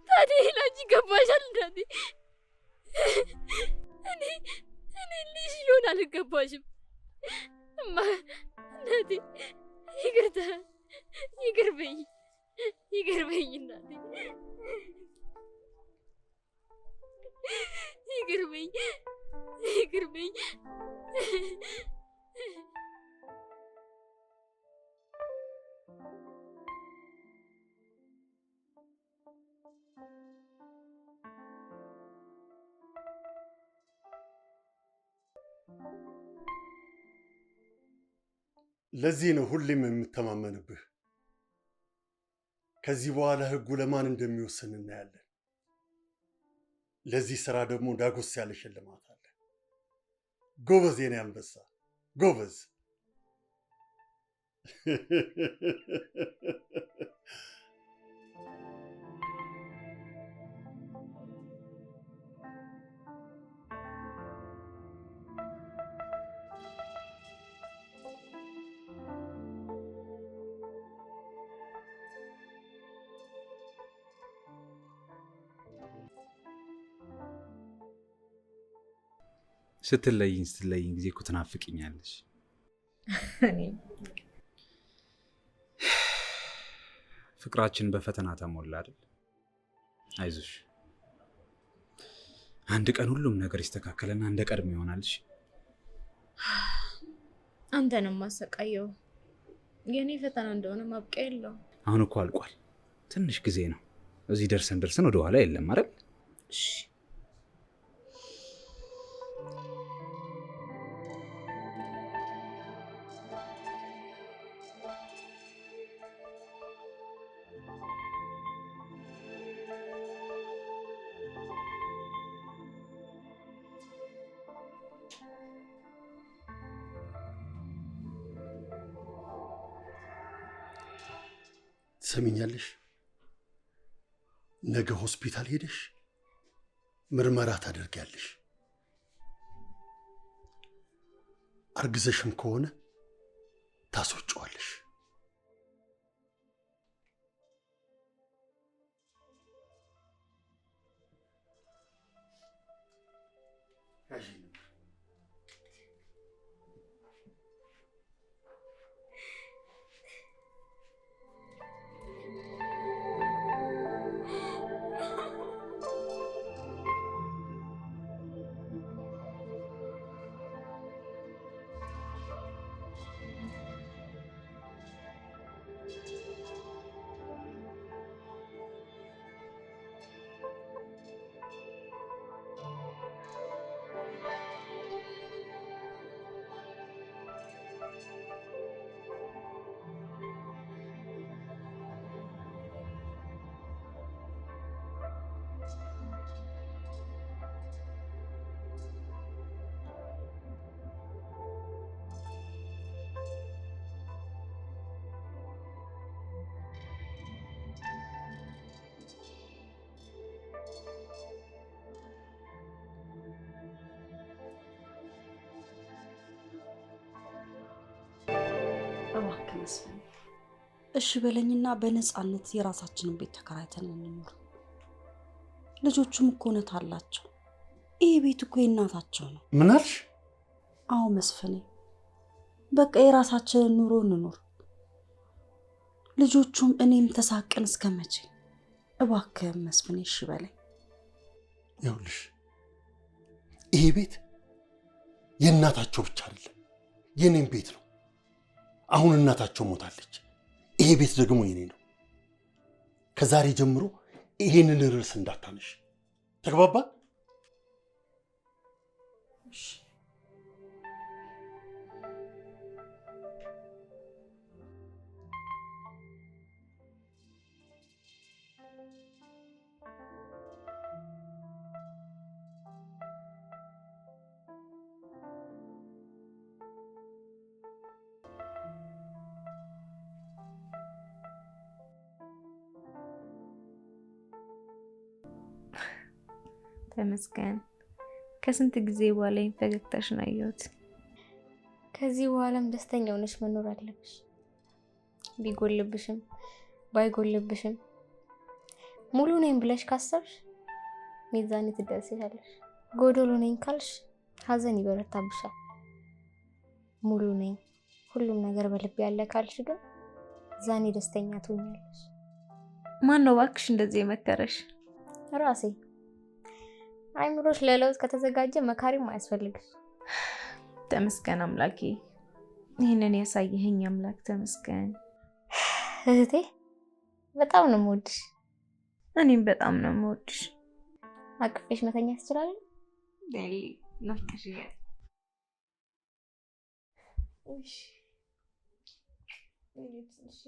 ታዲያ ላንቺ ገባሻል እናቴ? እኔ ልጅሽ ሊሆን አልገባሽም። እማ እናቴ ይቅርታ፣ ይቅር በይኝ እናቴ፣ ይቅር በይኝ። ለዚህ ነው ሁሌም የምተማመንብህ። ከዚህ በኋላ ህጉ ለማን እንደሚወስን እናያለን። ለዚህ ስራ ደግሞ ዳጎስ ያለ ሽልማት አለ። ጎበዝ የኔ አንበሳ ጎበዝ። ስትለይኝ ጊዜ እኮ ትናፍቅኛለሽ። ፍቅራችን በፈተና ተሞላ አይደል? አይዞሽ፣ አንድ ቀን ሁሉም ነገር ይስተካከልና እንደ ቀድሞ ይሆናልሽ። አንተንም ማሰቃየው የኔ ፈተና እንደሆነ ማብቂያ የለውም። አሁን እኮ አልቋል። ትንሽ ጊዜ ነው። እዚህ ደርሰን ወደ ኋላ የለም አይደል? እሺ ትሰሚኛለሽ? ነገ ሆስፒታል ሄደሽ ምርመራ ታደርጊያለሽ። አርግዘሽም ከሆነ ታስወጪዋለሽ። እባክህ መስፍን እሺ በለኝና በነፃነት የራሳችንን ቤት ተከራይተን እንኖር። ልጆቹም እኮ እውነት አላቸው። ይሄ ቤት እኮ የእናታቸው ነው። ምን አልሽ? አዎ መስፍኔ፣ በቃ የራሳችንን ኑሮ እንኖር። ልጆቹም እኔም ተሳቀን እስከመቼ? እባክህ መስፍኔ እሺ በለኝ። ይኸውልሽ ይሄ ቤት የእናታቸው ብቻ አይደለም የኔም ቤት ነው። አሁን እናታቸው ሞታለች። ይሄ ቤት ደግሞ የኔ ነው። ከዛሬ ጀምሮ ይሄንን ርዕስ እንዳታነሽ። ተግባባን? እሺ ተመስገን። ከስንት ጊዜ በኋላ ፈገግታሽን አየሁት። ከዚህ በኋላም ደስተኛ ሆነሽ መኖር አለብሽ። ቢጎልብሽም ባይጎልብሽም ሙሉ ነኝ ብለሽ ካሰብሽ ሚዛን ትደርሻለሽ። ጎዶሎ ነኝ ካልሽ ሀዘን ይበረታብሻል። ሙሉ ነኝ ሁሉም ነገር በልብ ያለ ካልሽ ግን ዛኔ ደስተኛ ትሆኛለሽ። ማን ነው እባክሽ እንደዚህ የመከረሽ? ራሴ። አይምሮሽ ለለውጥ ከተዘጋጀ መካሪም አያስፈልግም። ተመስገን አምላኬ፣ ይህንን ያሳየኸኝ አምላክ ተመስገን። እህቴ በጣም ነው የምወድሽ። እኔም በጣም ነው የምወድሽ። አቅፌሽ መተኛ ትችላለሽ? ዴሊ ናፍቀሽኛል። እሺ እሺ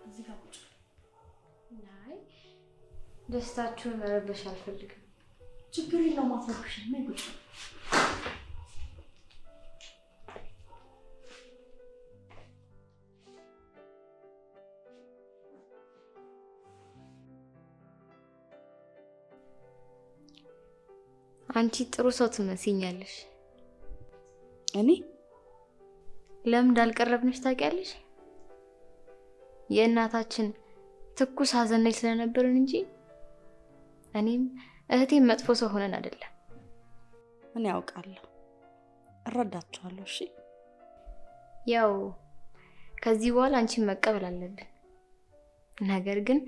እዚህ ጋር ቁጭ። አይ ደስታችሁን መረበሽ አልፈልግም። ችግር የለውም አትረብሽ። ነይ ቁጭ። አንቺ ጥሩ ሰው ትመስኛለሽ። እኔ ለምን እንዳልቀረብንሽ ታውቂያለሽ? የእናታችን ትኩስ ሐዘን ላይ ስለነበርን እንጂ እኔም እህቴም መጥፎ ሰው ሆነን አይደለም። እኔ ያውቃለሁ፣ እረዳችኋለሁ። እሺ ያው ከዚህ በኋላ አንቺን መቀበል አለብን። ነገር ግን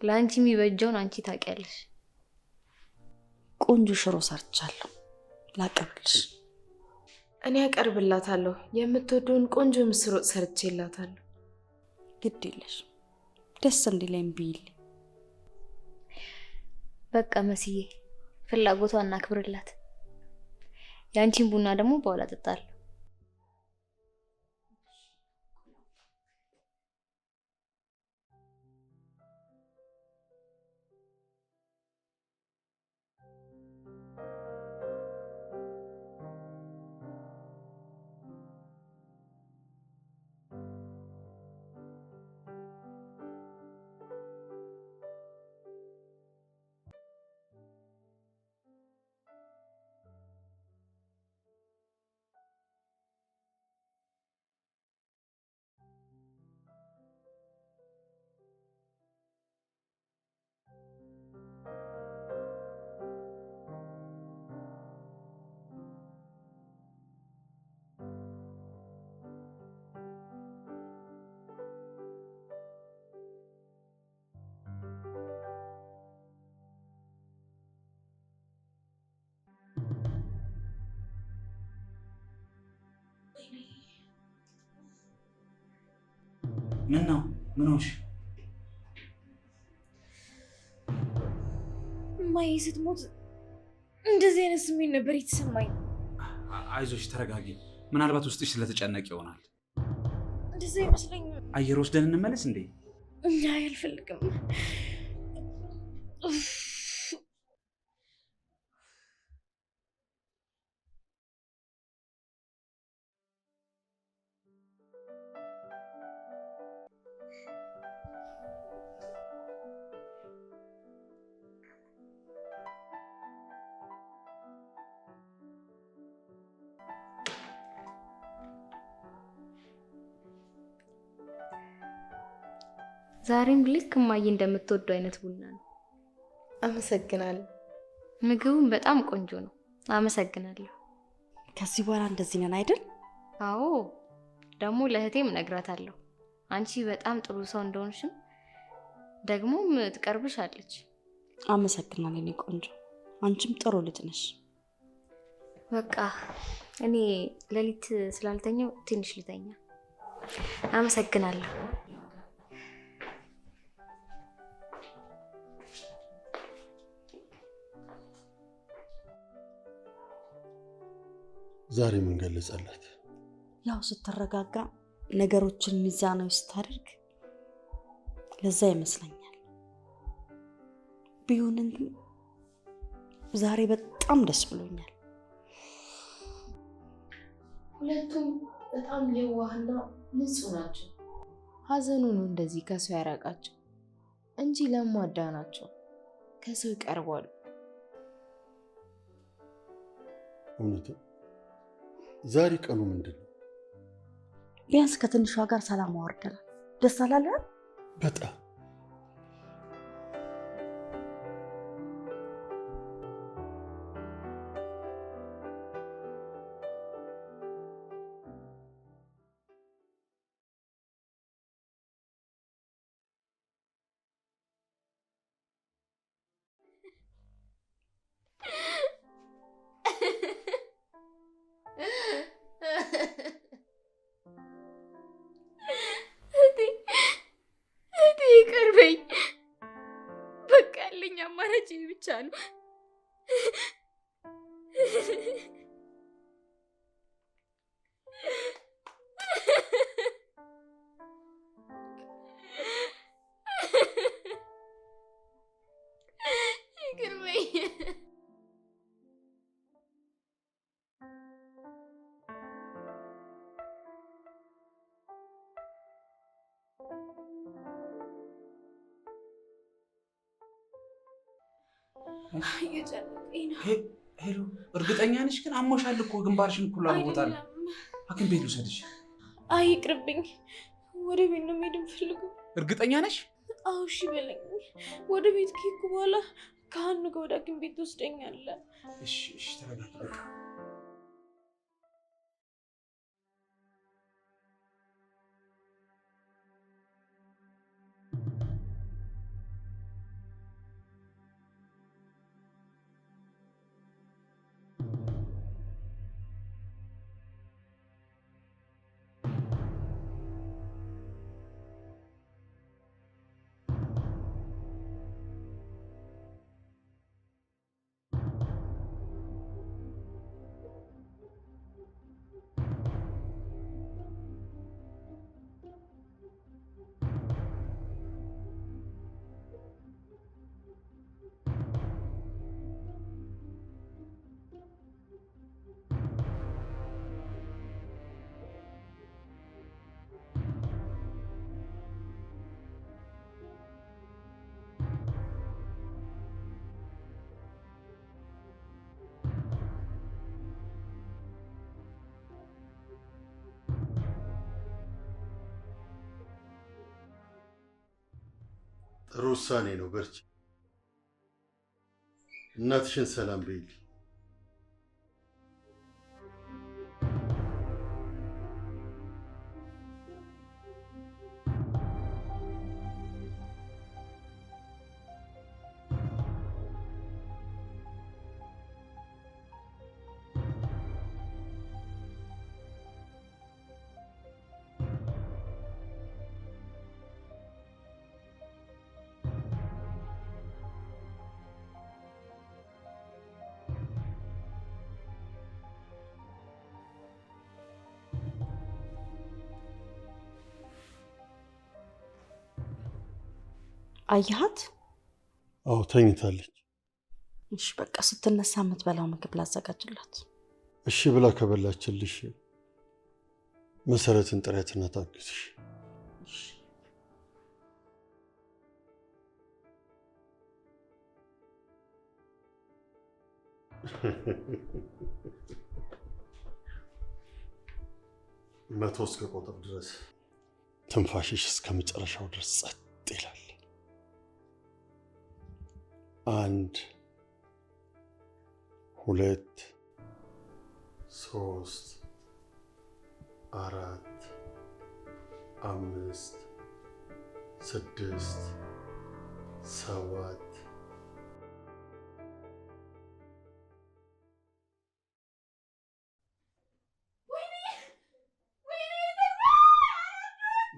ለአንቺ የሚበጀውን አንቺ ታውቂያለሽ። ቆንጆ ሽሮ ሰርቻለሁ፣ ላቀርብልሽ። እኔ አቀርብላታለሁ። የምትወደውን ቆንጆ ምስር ወጥ ሰርቼላታለሁ። ግድ የለሽ፣ ደስ እንዲለኝ ብይልኝ። በቃ መስዬ ፍላጎቷን እናክብርላት። ያንቺን ቡና ደግሞ በኋላ እጠጣለሁ። ምን ነው? ምን ሆንሽ? እማዬ ስትሞት እንደዚህ አይነት ስሜት ነበር የተሰማኝ። አይዞሽ፣ ተረጋጊ። ምናልባት ውስጥሽ ስለተጨነቅ ይሆናል። እንደዛ አይመስለኝም። አየር ወስደን እንመለስ እንዴ? አይ አልፈልግም። ዛሬም ልክ እማዬ እንደምትወደው አይነት ቡና ነው። አመሰግናለሁ። ምግቡም በጣም ቆንጆ ነው። አመሰግናለሁ። ከዚህ በኋላ እንደዚህ ነን አይደል? አዎ፣ ደግሞ ለእህቴም እነግራታለሁ። አንቺ በጣም ጥሩ ሰው እንደሆንሽም ደግሞም ትቀርብሻለች። አመሰግናለሁ የኔ ቆንጆ፣ አንቺም ጥሩ ልጅ ነሽ። በቃ እኔ ሌሊት ስላልተኛው ትንሽ ልተኛ። አመሰግናለሁ። ዛሬ ምን ገለጸላት? ያው ስትረጋጋ ነገሮችን ሚዛናዊ ስታደርግ ለዛ ይመስለኛል። ቢሆንም ግን ዛሬ በጣም ደስ ብሎኛል። ሁለቱም በጣም የዋህና ንጹህ ናቸው። ሀዘኑ ነው እንደዚህ ከሰው ያራቃቸው እንጂ ለማዳ ናቸው። ከሰው ይቀርባሉ። እውነትም ዛሬ ቀኑ ምንድን ነው? ቢያንስ ከትንሿ ጋር ሰላም አወርደናል። ደስ አላለህ? በጣም ይቅርበኝ። በቃ ያለኝ አማራጭ ብቻ ነው። እየጨነቀኝ ነው። ሄሎ፣ እርግጠኛ ነሽ ግን? አሞሻል እኮ ግንባርሽን እኮ ላቦታል። ሐኪም ቤት ልውሰድሽ? አይ ይቅርብኝ፣ ወደ ቤት ነው መሄድ የምፈልገው። እርግጠኛ ነሽ? አዎ እሺ በለኝ። ወደ ቤት ከሄድኩ በኋላ ከሀኑ ጋር ወደ ሐኪም ቤት ትወስደኛለህ? እሺ እሺ፣ ተረጋጊ በቃ። ጥሩ ውሳኔ ነው። በርቺ። እናትሽን ሰላም በይልኝ። አየሃት? አዎ ተኝታለች። እሺ በቃ ስትነሳ የምትበላው ምግብ ላዘጋጅላት። እሺ ብላ ከበላችልሽ መሰረትን ጥሪያትና ታግዝሽ። መቶ እስከ ቁጥር ድረስ ትንፋሽሽ እስከ መጨረሻው ድረስ ጸጥ ይላል። 1 2 3 4 5 6 7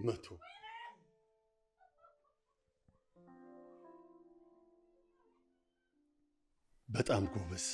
መቶ በጣም ጎበዝ።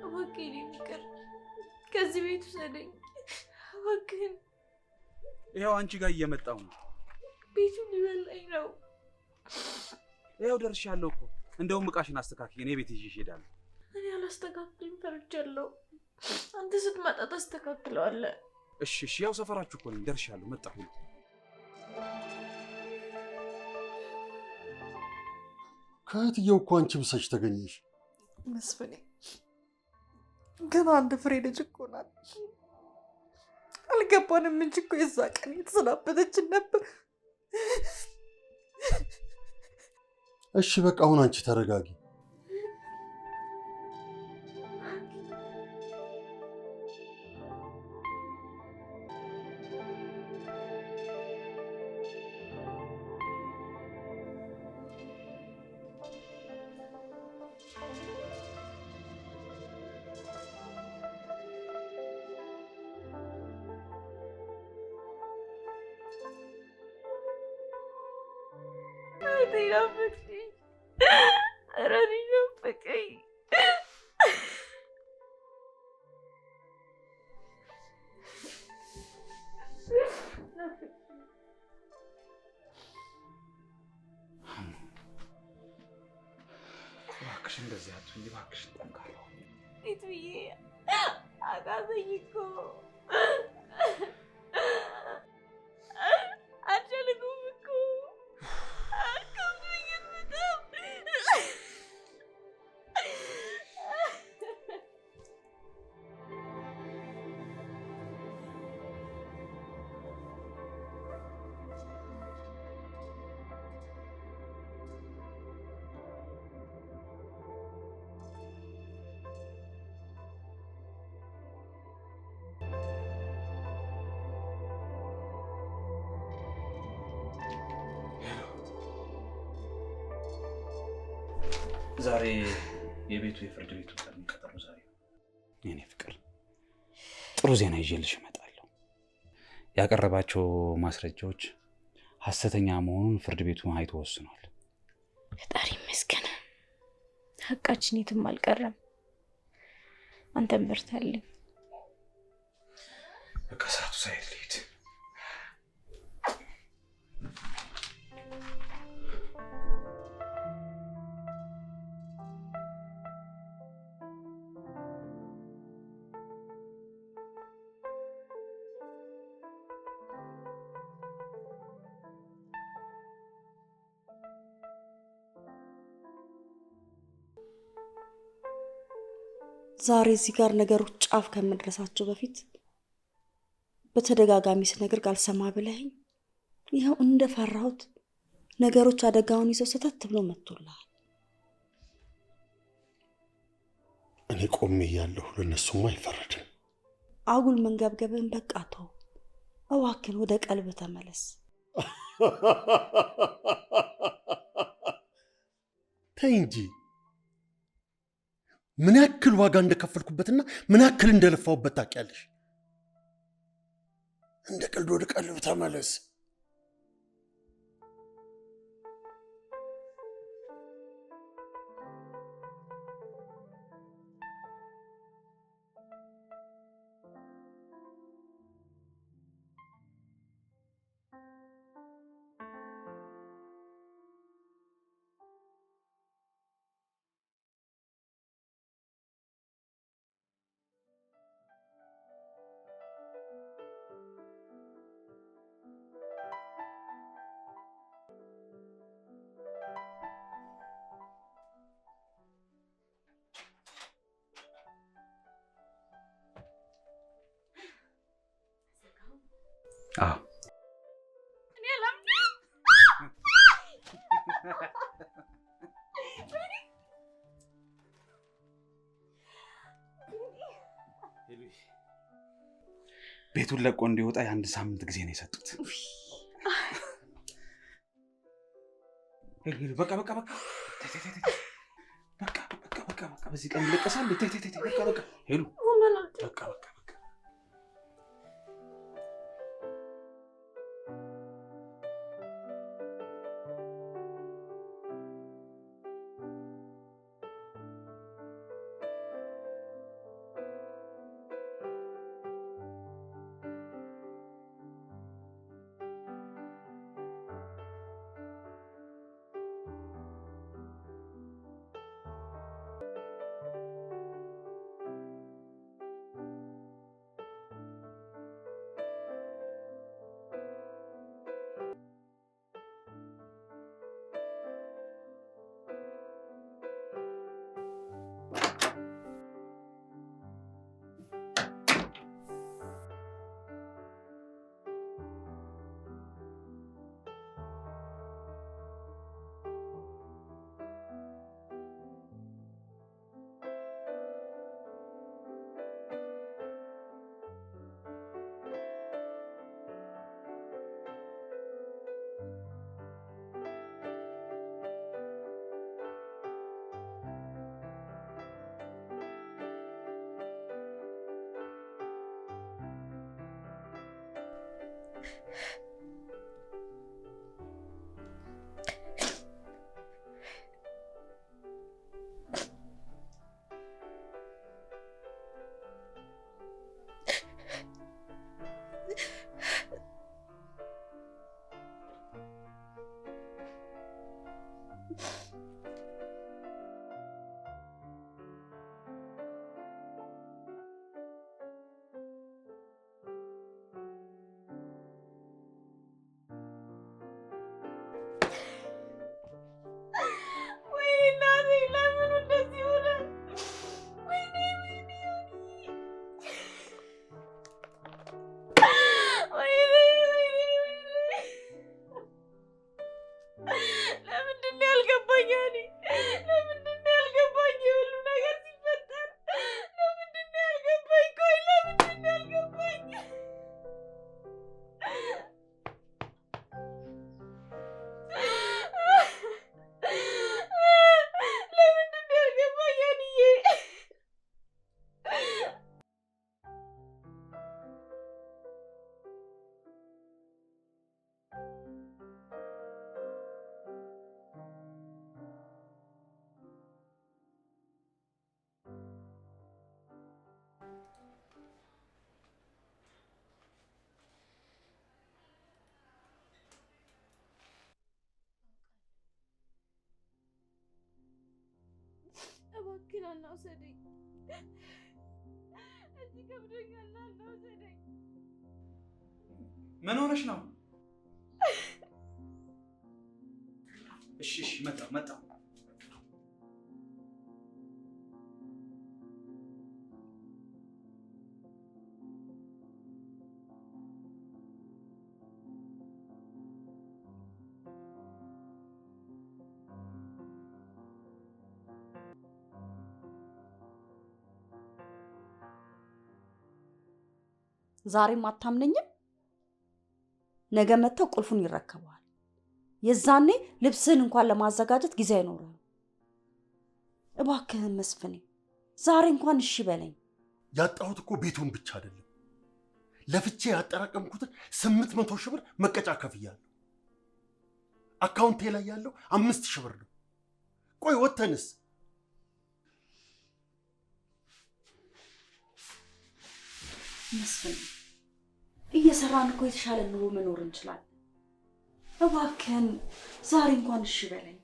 እባክህን የሚቀር ከዚህ ቤት ውሰደኝ እባክህን። ይኸው አንቺ ጋር እየመጣሁ ነው። ቤቱን ሊበላኝ ነው። ይኸው ደርሻለሁ እኮ። እንደውም ዕቃሽን አስተካክዬ እኔ ቤት ይዤሽ እሄዳለሁ። እኔ አላስተካክልም ፈርጃለሁ። አንተ ስትመጣ ታስተካክለዋለህ። እሺ እሺ፣ ያው ሰፈራችሁ እኮ ነኝ፣ ደርሻለሁ፣ መጣሁ። ከእህትየው እኮ አንቺ ብሰሽ ተገኘሽ። መስፍኔ ገና አንድ ፍሬ ልጅ እኮ ናት። አልገባንም እንጂ እኮ የዛ ቀን የተሰናበተችን ነበር። እሺ በቃ አሁን አንቺ ተረጋጊ። እባክሽ እንደዚህ አትሁኝ፣ እባክሽ ጠንካራ ቤቱዬ አቃተኝ እኮ አልቻልኩም እኮ አልከብኝ በጣም ዛሬ የቤቱ የፍርድ ቤቱ ቀን ቀጠሮ ዛሬ ነው። የኔ ፍቅር ጥሩ ዜና ይዤልሽ እመጣለሁ። ያቀረባቸው ማስረጃዎች ሐሰተኛ መሆኑን ፍርድ ቤቱ አይቶ ወስኗል። ፈጣሪ ይመስገን፣ ሀቃችን የትም አልቀረም። አንተም በርታልኝ። በቃ ሰዓቱ ሳይሄድ ልሂድ። ዛሬ እዚህ ጋር ነገሮች ጫፍ ከመድረሳቸው በፊት በተደጋጋሚ ስነግር ካልሰማ ብለኸኝ ይኸው እንደፈራሁት ነገሮች አደጋውን ይዘው ሰተት ብሎ መጥቶልሃል። እኔ ቆሜ እያለሁ ለእነሱም አይፈረድም። አጉል መንገብገብን በቃ ተው እባክህን፣ ወደ ቀልብ ተመለስ። ተይ እንጂ ምን ያክል ዋጋ እንደከፈልኩበትና ምን ያክል እንደለፋውበት ታውቂያለሽ። እንደ ቀልድ ወደ ቀልብ ተመለስ። አዎ ቤቱን ለቆ እንዲወጣ የአንድ ሳምንት ጊዜ ነው የሰጡት። በቃ በቃ በቃ በቃ በቃ በቃ በቃ በዚህ ቀን ይለቀሳል። በቃ በቃ ሄሉ በቃ በቃ እባክህን አናውሰደኝ። እዚህ ከብዶኛል፣ አናውሰደኝ። ምን ሆነሽ ነው? እሺ መጣሁ። ዛሬም አታምነኝም? ነገ መጥተው ቁልፉን ይረከበዋል። የዛኔ ልብስህን እንኳን ለማዘጋጀት ጊዜ አይኖርም። እባክህን መስፍኔ ዛሬ እንኳን እሺ በለኝ። ያጣሁት እኮ ቤቱን ብቻ አይደለም፣ ለፍቼ ያጠራቀምኩትን 800 ሺህ ብር መቀጫ ከፍያለሁ። አካውንቴ ላይ ያለው 5 ሺህ ብር ነው። ቆይ ወተንስ መስፍኔ እየሰራን እኮ የተሻለ ኑሮ መኖር እንችላለን። እባክህን ዛሬ እንኳን እሺ በለኝ።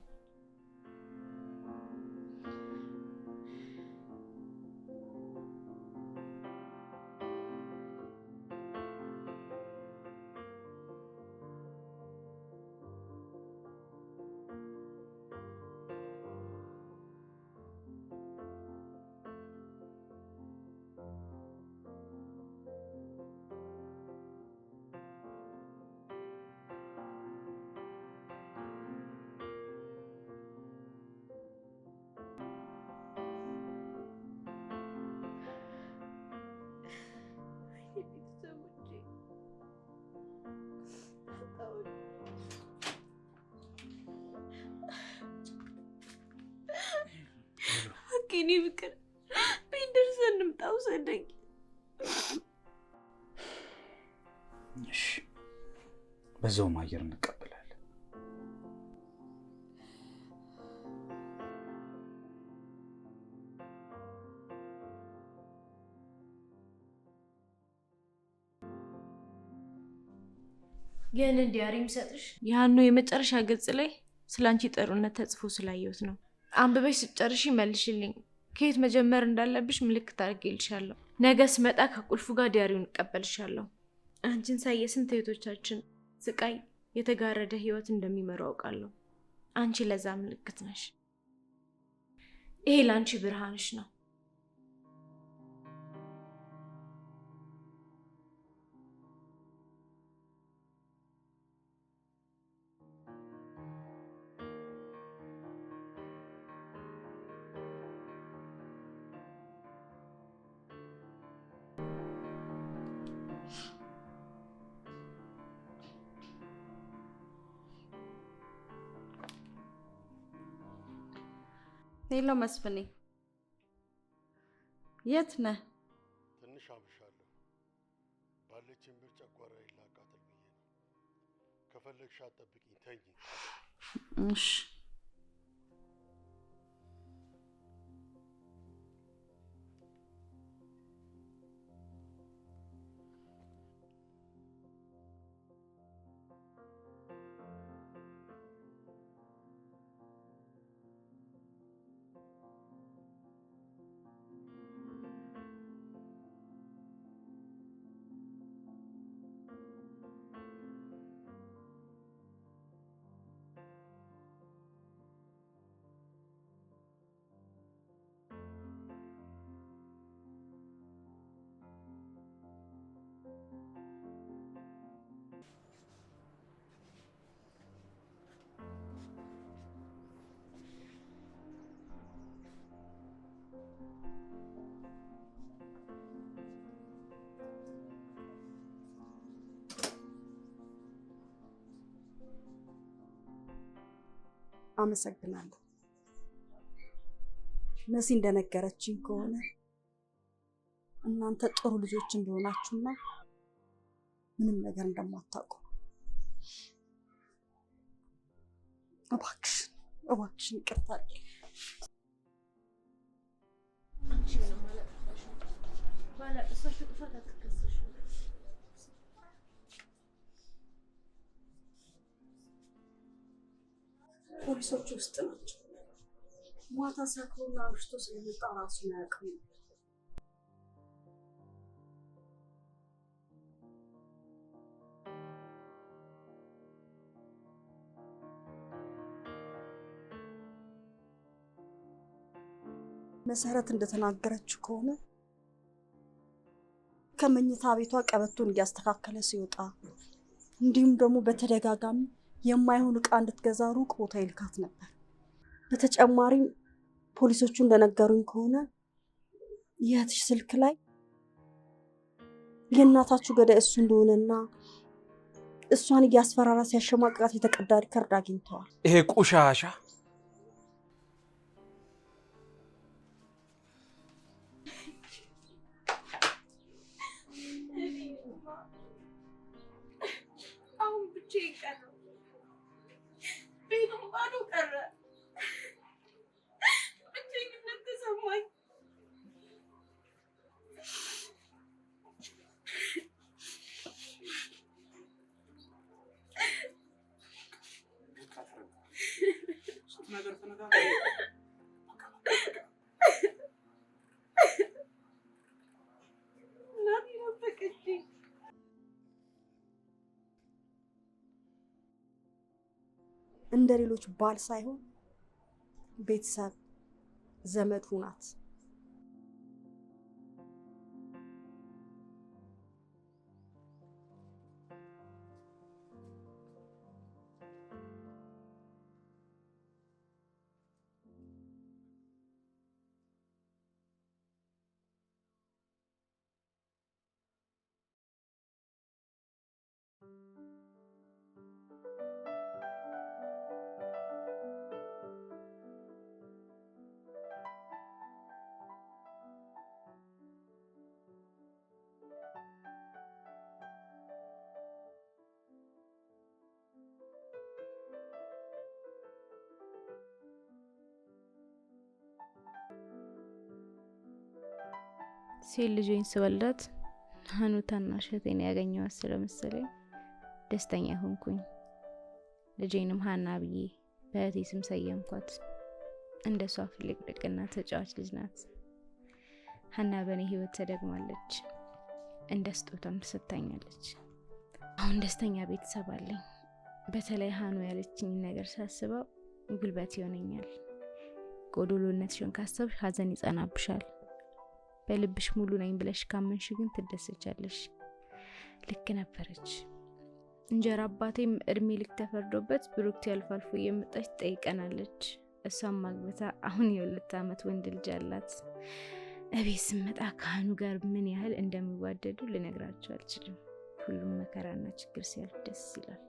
እኔ ፍቅር ቤት ደርሰን እንምጣ፣ ውሰደኝ። እሺ፣ በዛውም አየር እንቀበላለን። ይህንን ዲያሪ የሚሰጥሽ ያኑ የመጨረሻ ገጽ ላይ ስላንቺ ጥሩነት ተጽፎ ስላየሁት ነው። አንብበሽ ስጨርሺ መልሽልኝ። ከየት መጀመር እንዳለብሽ ምልክት አድርጌልሻለሁ። ነገ ስመጣ ከቁልፉ ጋር ዲያሪውን እቀበልሻለሁ። አንቺን ሳይ የስንት እህቶቻችን ስቃይ የተጋረደ ህይወት እንደሚመሩ አውቃለሁ። አንቺ ለዛ ምልክት ነሽ። ይሄ ለአንቺ ብርሃንሽ ነው። ሌላው መስፍኔ የት ነህ? ትንሽ አምሻለሁ። ባለችን ብር ጨጓራዬን ላቃጥል ብዬ ነው። ከፈለግሽ አትጠብቂኝ፣ ተኝ። እሺ አመሰግናለሁ። መሲ እንደነገረችኝ ከሆነ እናንተ ጥሩ ልጆች እንደሆናችሁና ምንም ነገር እንደማታውቁ እባክሽን ይቅርታ። አንቺ ምንም አላጠፋሽም። ባላጠፋሽ ጥፋት አትከሰሽም። ፖሊሶች ውስጥ ናቸው። ማታ ሰክሮና አምሽቶ ስለመጣ ራሱን አያውቅም። መሰረት እንደተናገረችው ከሆነ ከመኝታ ቤቷ ቀበቶን እያስተካከለ ሲወጣ እንዲሁም ደግሞ በተደጋጋሚ የማይሆን ዕቃ እንድትገዛ ሩቅ ቦታ ይልካት ነበር። በተጨማሪም ፖሊሶቹ እንደነገሩኝ ከሆነ የእህትሽ ስልክ ላይ የእናታችሁ ገዳይ እሱ እንደሆነና እሷን እያስፈራራ ሲያሸማቅቃት የተቀዳ ሪከርድ አግኝተዋል። ይሄ ቆሻሻ አሁን ብቻዬን ቀረሁ። ቤቱም ባዶ ቀረ። ብቸኝነት ተሰማኝ። እናቴ ናፈቀችኝ። እንደ ሌሎች ባል ሳይሆን ቤተሰብ ዘመድ ሁናት። ሴት ልጄን ስወልዳት ሀኑ ታናሽ እህቴን ያገኘኋት ስለመሰለኝ ደስተኛ ሆንኩኝ። ልጄንም ሀና ብዬ በእህቴ ስም ሰየምኳት። እንደሷ ፍልቅልቅና ተጫዋች ልጅ ናት። ሀና በእኔ ህይወት ተደግማለች፣ እንደ ስጦታም ተሰጥታኛለች። አሁን ደስተኛ ቤተሰብ አለኝ። በተለይ ሀኑ ያለችኝ ነገር ሳስበው ጉልበት ይሆነኛል። ጎዶሎነትሽን ካሰብሽ ሀዘን ይጸናብሻል። በልብሽ ሙሉ ነኝ ብለሽ ካመንሽ ግን ትደሰቻለሽ። ልክ ነበረች። እንጀራ አባቴም እድሜ ልክ ተፈርዶበት ብሩክቲ አልፎ አልፎ እየመጣች ትጠይቀናለች። እሷም ማግበታ አሁን የ2 ዓመት ወንድ ልጅ አላት። እቤት ስመጣ ከሀኑ ጋር ምን ያህል እንደሚዋደዱ ልነግራቸው አልችልም። ሁሉም መከራና ችግር ሲያልፍ ደስ ይላል።